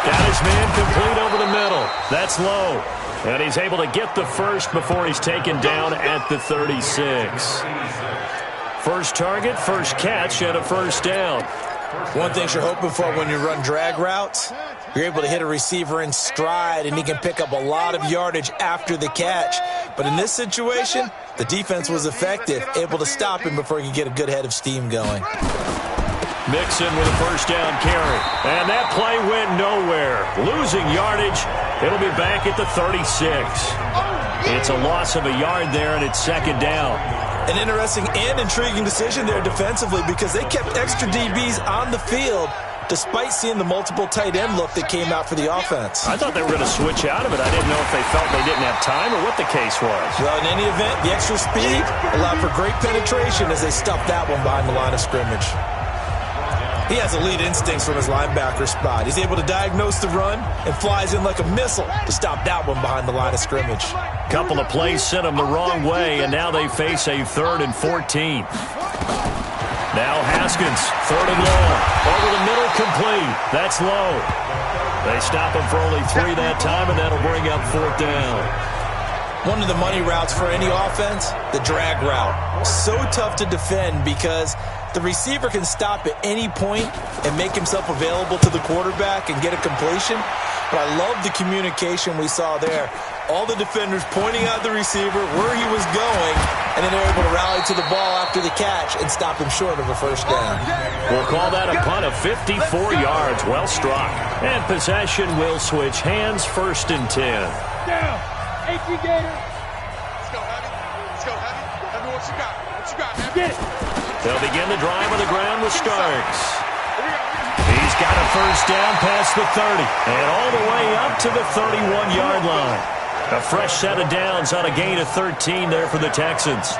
Got his man complete over the middle. That's low. And he's able to get the first before he's taken down at the 36. First target, first catch, and a first down. One thing you're hoping for when you run drag routes, you're able to hit a receiver in stride, and he can pick up a lot of yardage after the catch. But in this situation, the defense was effective, able to stop him before he could get a good head of steam going. Mixon with a first down carry. And that play went nowhere. Losing yardage It'll be back at the 36. It's a loss of a yard there, and it's second down. An interesting and intriguing decision there defensively because they kept extra DBs on the field despite seeing the multiple tight end look that came out for the offense. I thought they were going to switch out of it. I didn't know if they felt they didn't have time or what the case was. Well, in any event, the extra speed allowed for great penetration as they stuffed that one behind the line of scrimmage. He has elite instincts from his linebacker spot. He's able to diagnose the run and flies in like a missile to stop that one behind the line of scrimmage. Couple of plays sent them the wrong way, and now they face a 3rd and 14. Now Haskins, 3rd and long. Over the middle, complete. That's low. They stop him for only 3 that time, and that'll bring up 4th down. One of the money routes for any offense, the drag route. So tough to defend because the receiver can stop at any point and make himself available to the quarterback and get a completion. But I love the communication we saw there. All the defenders pointing out the receiver where he was going, and then they're able to rally to the ball after the catch and stop him short of a first down. We'll call that a punt of 54 yards. Well struck. And possession will switch hands, 1st and 10. Down. 18 Gator. Let's go, Heavy. Let's go, Heavy. Heavy, what you got? What you got, Heavy? Get it. They'll begin the drive on the ground with Starks. He's got a first down past the 30 and all the way up to the 31-yard line. A fresh set of downs on a gain of 13 there for the Texans.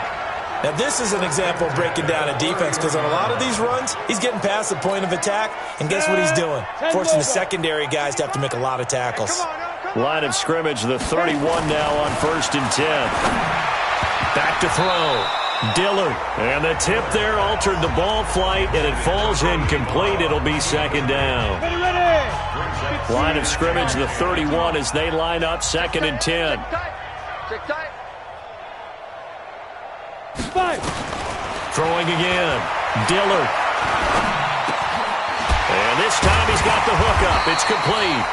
Now, this is an example of breaking down a defense because on a lot of these runs, he's getting past the point of attack, and guess what he's doing? Forcing the secondary guys to have to make a lot of tackles. Line of scrimmage, the 31 now on 1st and 10. Back to throw. Dillard. And the tip there altered the ball flight, and it falls incomplete. It'll be 2nd down. Line of scrimmage, the 31 as they line up 2nd and 10. Throwing again. Dillard. And this time he's got the hook up. It's complete.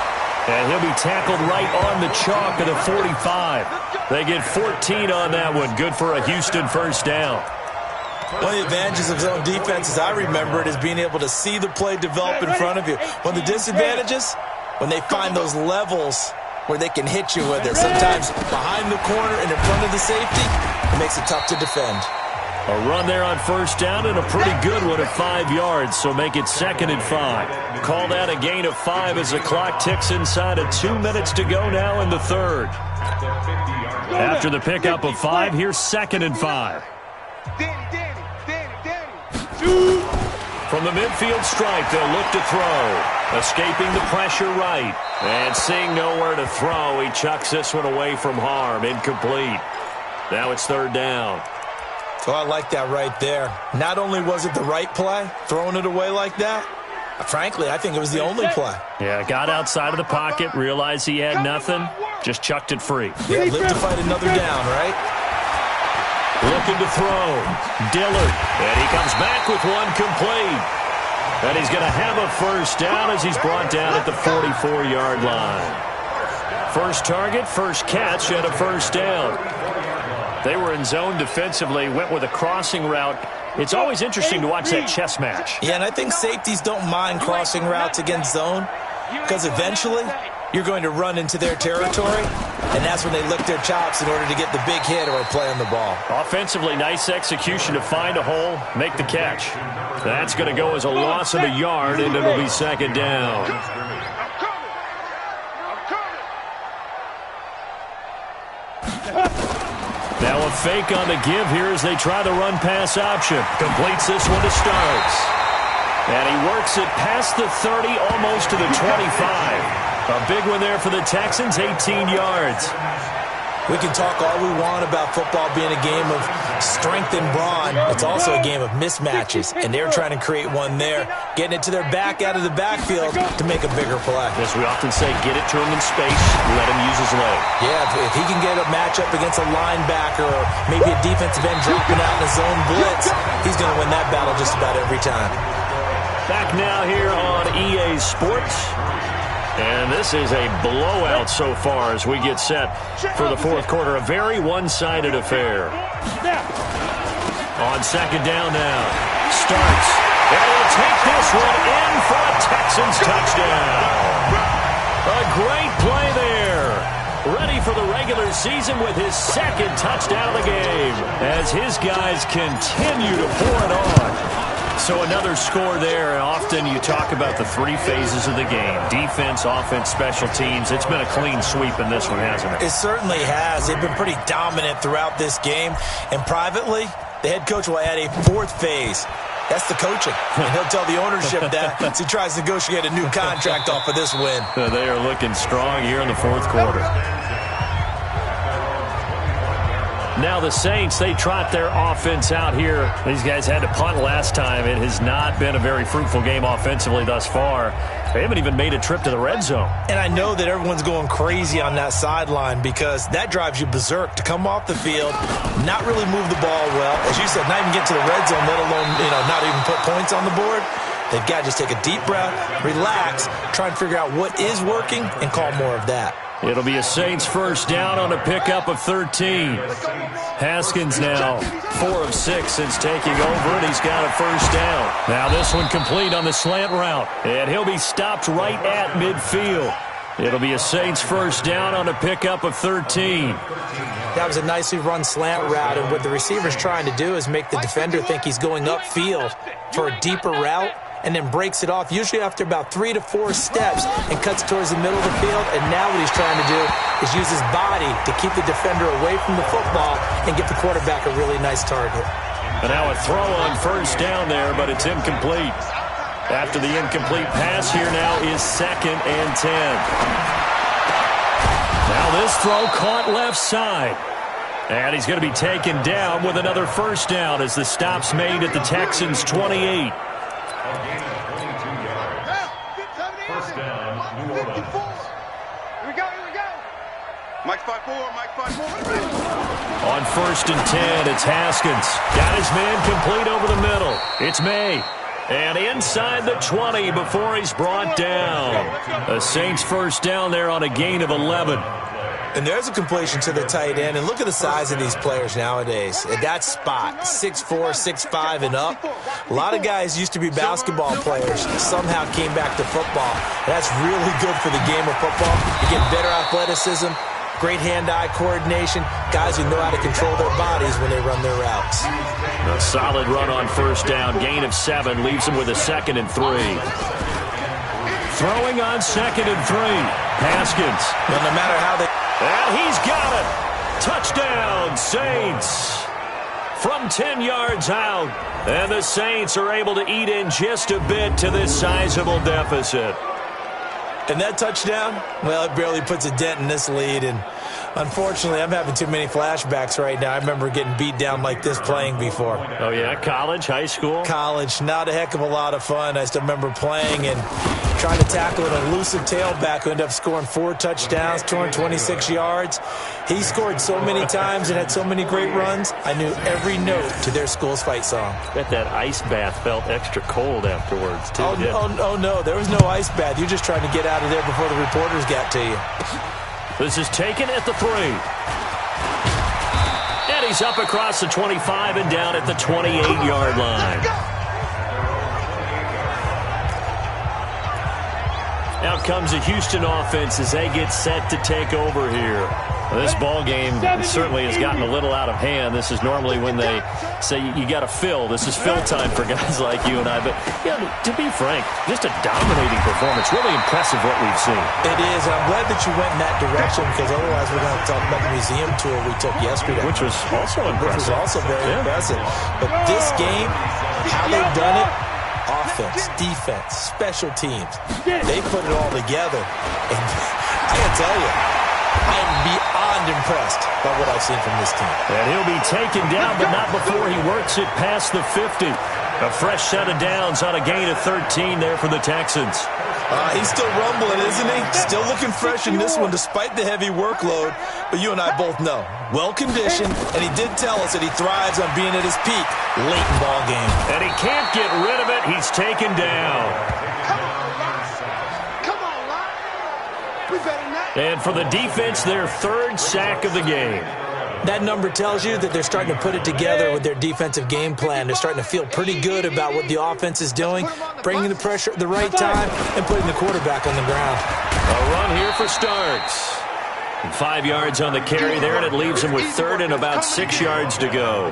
And he'll be tackled right on the chalk of the 45. They get 14 on that one. Good for a Houston first down. One of the advantages of zone defense, as I remember it, is being able to see the play develop in front of you. One of the disadvantages, when they find those levels where they can hit you with it. Sometimes behind the corner and in front of the safety, it makes it tough to defend. A run there on first down and a pretty good one at 5 yards, so make it 2nd and 5. Call that a gain of 5 as the clock ticks inside of 2 minutes to go now in the 3rd. After the pickup of 5, here's 2nd and 5. From the midfield stripe, they'll look to throw. Escaping the pressure right. And seeing nowhere to throw, he chucks this one away from harm. Incomplete. Now it's 3rd down. So I like that right there. Not only was it the right play, throwing it away like that, frankly, I think it was the only play. Yeah, got outside of the pocket, realized he had nothing, just chucked it free. Yeah, live to fight another down, right? Looking to throw. Dillard. And he comes back with one complete. And he's going to have a first down as he's brought down at the 44-yard line. First target, first catch, and a first down. They were in zone defensively, went with a crossing route. It's always interesting to watch that chess match. Yeah, and I think safeties don't mind crossing routes against zone because eventually you're going to run into their territory, and that's when they lick their chops in order to get the big hit or a play on the ball. Offensively, nice execution to find a hole, make the catch. That's going to go as a loss of a yard, and it'll be 2nd down. Now a fake on the give here as they try the run-pass option. Completes this one to Starks. And he works it past the 30, almost to the 25. A big one there for the Texans, 18 yards. We can talk all we want about football being a game of strength and brawn. It's also a game of mismatches, and they're trying to create one there, getting it to their back out of the backfield to make a bigger play. As we often say, get it to him in space, let him use his leg. Yeah, if he can get a matchup against a linebacker or maybe a defensive end dropping out in a zone blitz, he's going to win that battle just about every time. Back now here on EA Sports. And this is a blowout so far as we get set for the 4th quarter. A very one-sided affair. On 2nd down now. Starks. And he'll take this one in for a Texans touchdown. A great play there. ready for the regular season with his second touchdown of the game as his guys continue to pour it on. So another score there, and often you talk about the three phases of the game: defense, offense, special teams. It's been a clean sweep in this one, hasn't it? It certainly has. They've been pretty dominant throughout this game. And privately, the head coach will add a fourth phase. That's the coaching. And he'll tell the ownership that as he tries to negotiate a new contract off of this win. They are looking strong here in the fourth quarter. Now the Saints, they trot their offense out here. These guys had to punt last time. It has not been a very fruitful game offensively thus far. They haven't even made a trip to the red zone. And I know that everyone's going crazy on that sideline because that drives you berserk to come off the field, not really move the ball well. As you said, not even get to the red zone, let alone, not even put points on the board. They've got to just take a deep breath, relax, try and figure out what is working, and call more of that. It'll be a Saints first down on a pickup of 13. Haskins now 4 of 6 since taking over, and he's got a first down. Now this one complete on the slant route, and he'll be stopped right at midfield. It'll be a Saints first down on a pickup of 13. That was a nicely run slant route, and what the receiver's trying to do is make the defender think he's going upfield for a deeper route, and then breaks it off, usually after about 3 to 4 steps, and cuts towards the middle of the field. And now what he's trying to do is use his body to keep the defender away from the football and get the quarterback a really nice target. And now a throw on first down there, but it's incomplete. After the incomplete pass, here now is 2nd and 10. Now this throw caught left side. And he's going to be taken down with another first down as the stop's made at the Texans' 28. First down, New Orleans. Here we go. Mike 5-4, Mike 5-4. On 1st and 10, it's Haskins. Got his man complete over the middle. It's May. And inside the 20 before he's brought down. The Saints first down there on a gain of 11. And there's a completion to the tight end. And look at the size of these players nowadays. At that spot, 6'4", 6'5", and up. A lot of guys used to be basketball players, somehow came back to football. That's really good for the game of football. You get better athleticism, great hand-eye coordination, guys who know how to control their bodies when they run their routes. A solid run on first down, gain of 7, leaves him with a 2nd and 3. Throwing on 2nd and 3, Haskins. Well, no matter how they... And he's got it. Touchdown, Saints. From 10 yards out. And the Saints are able to eat in just a bit to this sizable deficit. And that touchdown, well, it barely puts a dent in this lead. And unfortunately, I'm having too many flashbacks right now. I remember getting beat down like this playing before. Oh, yeah? College, high school? College. Not a heck of a lot of fun. I still remember playing and trying to tackle an elusive tailback who ended up scoring 4 touchdowns, 226 yards. He scored so many times and had so many great runs, I knew every note to their school's fight song. Bet that ice bath felt extra cold afterwards, too. Oh, no. There was no ice bath. You're just trying to get out of there before the reporters got to you. This is taken at the 3. And he's up across the 25 and down at the 28-yard line. Out comes the Houston offense as they get set to take over here. This ball game certainly has gotten a little out of hand. This is normally when they say you got to fill. This is fill time for guys like you and I. But yeah, to be frank, just a dominating performance. Really impressive what we've seen. It is. I'm glad that you went in that direction because otherwise we're going to talk about the museum tour we took yesterday. Which was also impressive. Which was also very impressive. But this game, how they've done it, offense, defense, special teams, they put it all together. And I got to tell you, I am beyond impressed by what I've seen from this team. And he'll be taken down, but not before he works it past the 50. A fresh set of downs on a gain of 13 there for the Texans. He's still rumbling, isn't he? Still looking fresh in this one despite the heavy workload. But you and I both know, well-conditioned, and he did tell us that he thrives on being at his peak late in ball game. And he can't get rid of it. He's taken down. Come on, Locke. We better not. And for the defense, their 3rd sack of the game. That number tells you that they're starting to put it together with their defensive game plan. They're starting to feel pretty good about what the offense is doing, bringing the pressure at the right time, and putting the quarterback on the ground. A run here for Starks. 5 yards on the carry there, and it leaves them with third and about 6 yards to go.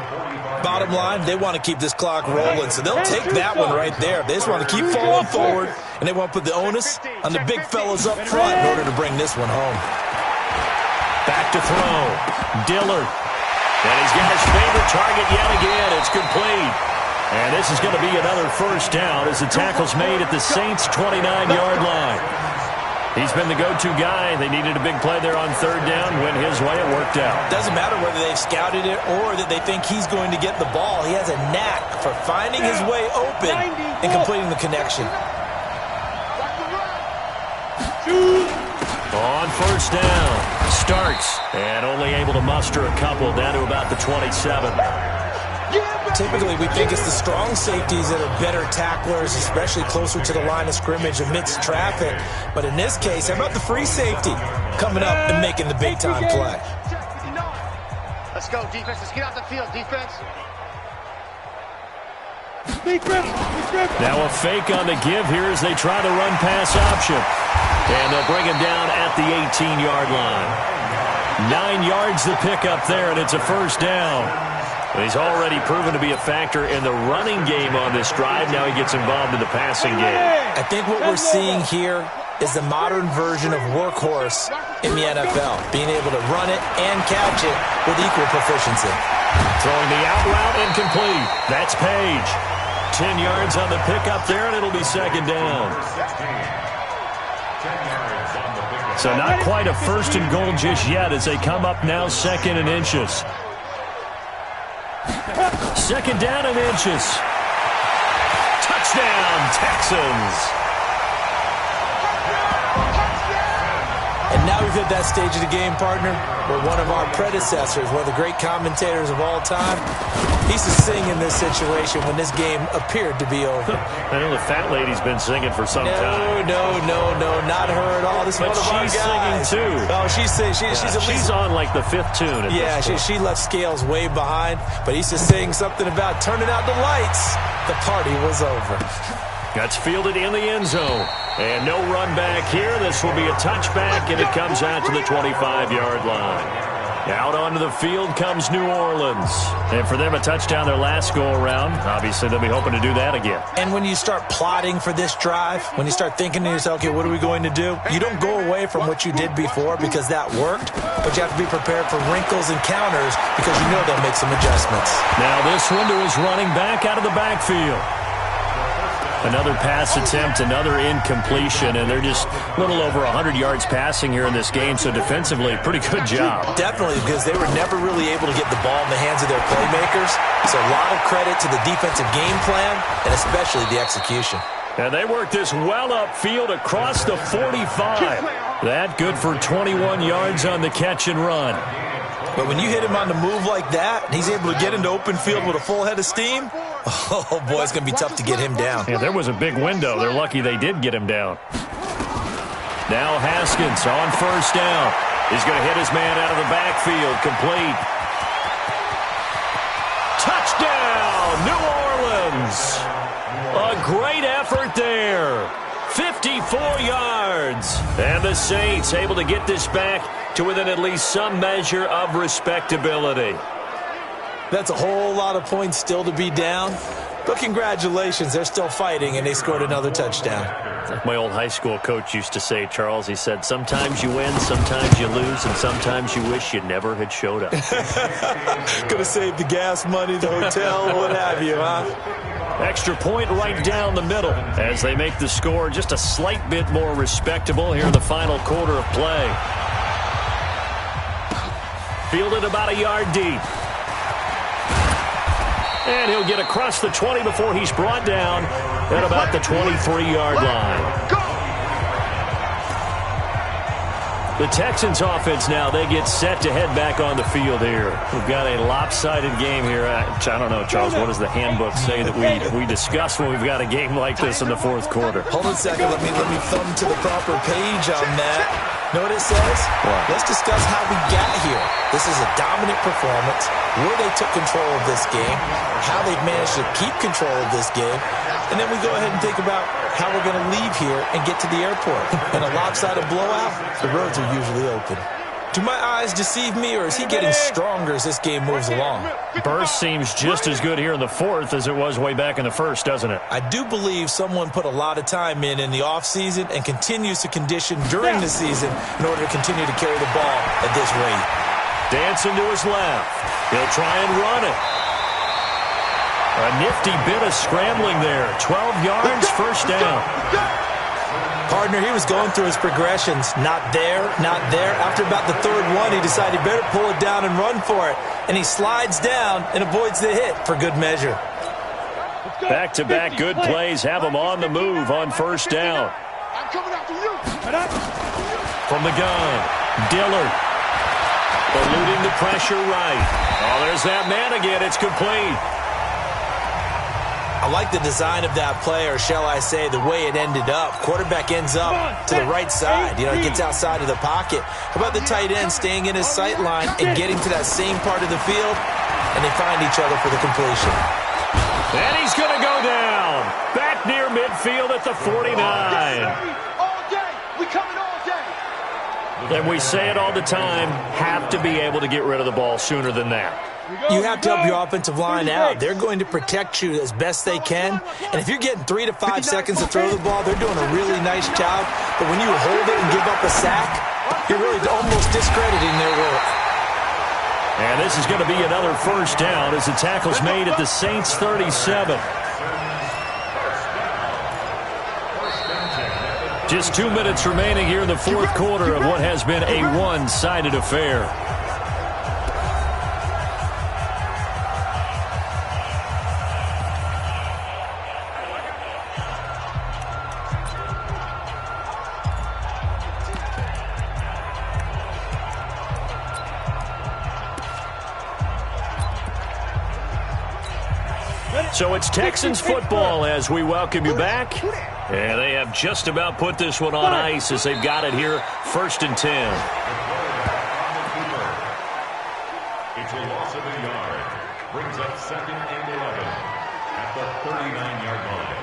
Bottom line, they want to keep this clock rolling, so they'll take that one right there. They just want to keep falling forward, and they want to put the onus on the big fellas up front in order to bring this one home. Back to throw. Dillard. And he's got his favorite target yet again. It's complete. And this is going to be another first down as the tackle's made at the Saints' 29-yard line. He's been the go-to guy. They needed a big play there on third down. Went his way. It worked out. Doesn't matter whether they've scouted it or that they think he's going to get the ball. He has a knack for finding his way open and completing the connection. On first down. Starts. And only able to muster a couple down to about the 27. Typically, we think it's the strong safeties that are better tacklers, especially closer to the line of scrimmage amidst traffic. But in this case, how about the free safety coming up and making the big-time play? Let's go, defense. Let's get out the field, defense. Now a fake on the give here as they try the run-pass option. And they'll bring him down at the 18-yard line. 9 yards to pick up there, and it's a first down. He's already proven to be a factor in the running game on this drive. Now he gets involved in the passing game. I think what we're seeing here is the modern version of workhorse in the NFL, being able to run it and catch it with equal proficiency. Throwing the out route incomplete. That's Page. 10 yards on the pickup there, and it'll be second down. So not quite a first and goal just yet as they come up now second and inches. Second down and inches. Touchdown, Texans. And now we've hit that stage of the game, partner, where one of our predecessors, one of the great commentators of all time, he used to sing in this situation when this game appeared to be over. I know the fat lady's been singing for some time. No, not her at all. This is one of our guys. She's singing too. Oh, she's at least she's on like the fifth tune. She left Scales way behind, but he used to sing something about turning out the lights. The party was over. That's fielded in the end zone. And no run back here. This will be a touchback, and it comes out to the 25-yard line. Out onto the field comes New Orleans. And for them, a touchdown their last go-around. Obviously, they'll be hoping to do that again. And when you start plotting for this drive, when you start thinking to yourself, okay, what are we going to do? You don't go away from what you did before because that worked, but you have to be prepared for wrinkles and counters because you know they'll make some adjustments. Now this one to his running back out of the backfield. Another pass attempt, another incompletion, and they're just a little over 100 yards passing here in this game, so defensively, pretty good job. Definitely, because they were never really able to get the ball in the hands of their playmakers, so a lot of credit to the defensive game plan, and especially the execution. And they worked this well upfield across the 45. That good for 21 yards on the catch and run. But when you hit him on the move like that, and he's able to get into open field with a full head of steam, oh, boy, it's going to be tough to get him down. Yeah, there was a big window. They're lucky they did get him down. Now Haskins on first down. He's going to hit his man out of the backfield. Complete. Touchdown, New Orleans. A great effort there. 54 yards. And the Saints able to get this back to within at least some measure of respectability. That's a whole lot of points still to be down. But congratulations, they're still fighting, and they scored another touchdown. Like my old high school coach used to say, Charles, he said, sometimes you win, sometimes you lose, and sometimes you wish you never had showed up. Gonna save the gas money, the hotel, what have you, huh? Extra point right down the middle as they make the score just a slight bit more respectable here in the final quarter of play. Fielded about a yard deep. And he'll get across the 20 before he's brought down at about the 23-yard line. The Texans offense now, they get set to head back on the field here. We've got a lopsided game here. I don't know, Charles, what does the handbook say that we discuss when we've got a game like this in the fourth quarter? Hold on a second. Let me thumb to the proper page on that. Know what it says? What? Let's discuss how we got here. This is a dominant performance, where they took control of this game, how they've managed to keep control of this game, and then we go ahead and think about how we're going to leave here and get to the airport. In a lopsided blowout, the roads are usually open. Do my eyes deceive me, or is he getting stronger as this game moves along? Burst seems just as good here in the fourth as it was way back in the first, doesn't it? I do believe someone put a lot of time in the offseason and continues to condition during the season in order to continue to carry the ball at this rate. Dancing to his left. He'll try and run it. A nifty bit of scrambling there. 12 yards, first down. Partner, he was going through his progressions. Not there, not there. After about the third one, he decided better pull it down and run for it. And he slides down and avoids the hit for good measure. Back-to-back good plays have him on the move on first down. From the gun, Dillard. Eluding the pressure right. Oh, there's that man again. It's complete. I like the design of that play, or shall I say the way it ended up. Quarterback ends up to the right side. He gets outside of the pocket. How about the tight end staying in his sight line and getting to that same part of the field, and they find each other for the completion. And he's going to go down. Back near midfield at the 49. All day. We coming all day. And we say it all the time, have to be able to get rid of the ball sooner than that. You have to help your offensive line out. They're going to protect you as best they can. And if you're getting 3 to 5 seconds to throw the ball, they're doing a really nice job. But when you hold it and give up a sack, you're really almost discrediting their work. And this is going to be another first down as the tackle's made at the Saints' 37. Just 2 minutes remaining here in the fourth quarter of what has been a one-sided affair. So it's Texans football as we welcome you back. And they have just about put this one on ice as they've got it here, 1st and 10. It's a loss of a yard. Brings up 2nd and 11 at the 39-yard line.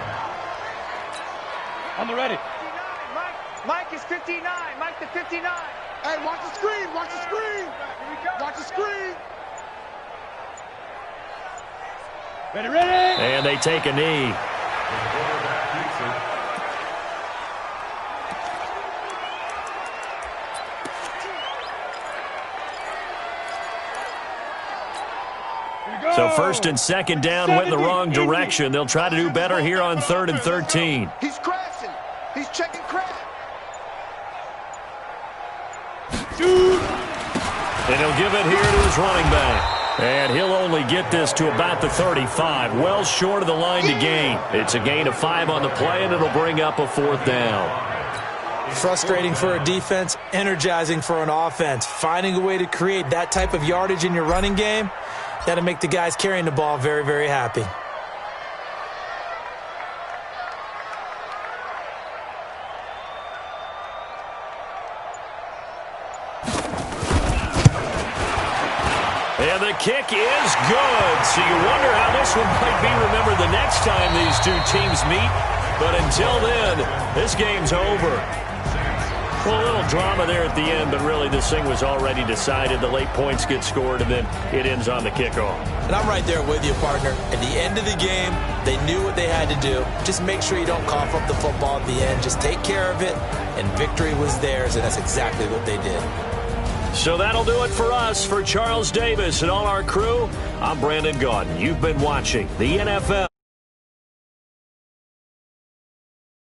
On the ready. Mike is 59. Mike the 59. Hey, watch the screen. Watch the screen. Watch the screen. Ready, ready. And they take a knee. So 1st and 2nd down went in the wrong direction. They'll try to do better here on 3rd and 13. He's crashing. He's checking crash. And he'll give it here to his running back. And he'll only get this to about the 35, well short of the line to gain. It's a gain of 5 on the play, and it'll bring up a 4th down. Frustrating for a defense, energizing for an offense. Finding a way to create that type of yardage in your running game, that'll make the guys carrying the ball very, very happy. And the kick is good. So you wonder how this one might be remembered the next time these two teams meet. But until then, this game's over. Well, a little drama there at the end, but really this thing was already decided. The late points get scored, and then it ends on the kickoff. And I'm right there with you, partner. At the end of the game, they knew what they had to do. Just make sure you don't cough up the football at the end. Just take care of it, and victory was theirs, and that's exactly what they did. So that'll do it for us. For Charles Davis and all our crew, I'm Brandon Gaudin. You've been watching the NFL.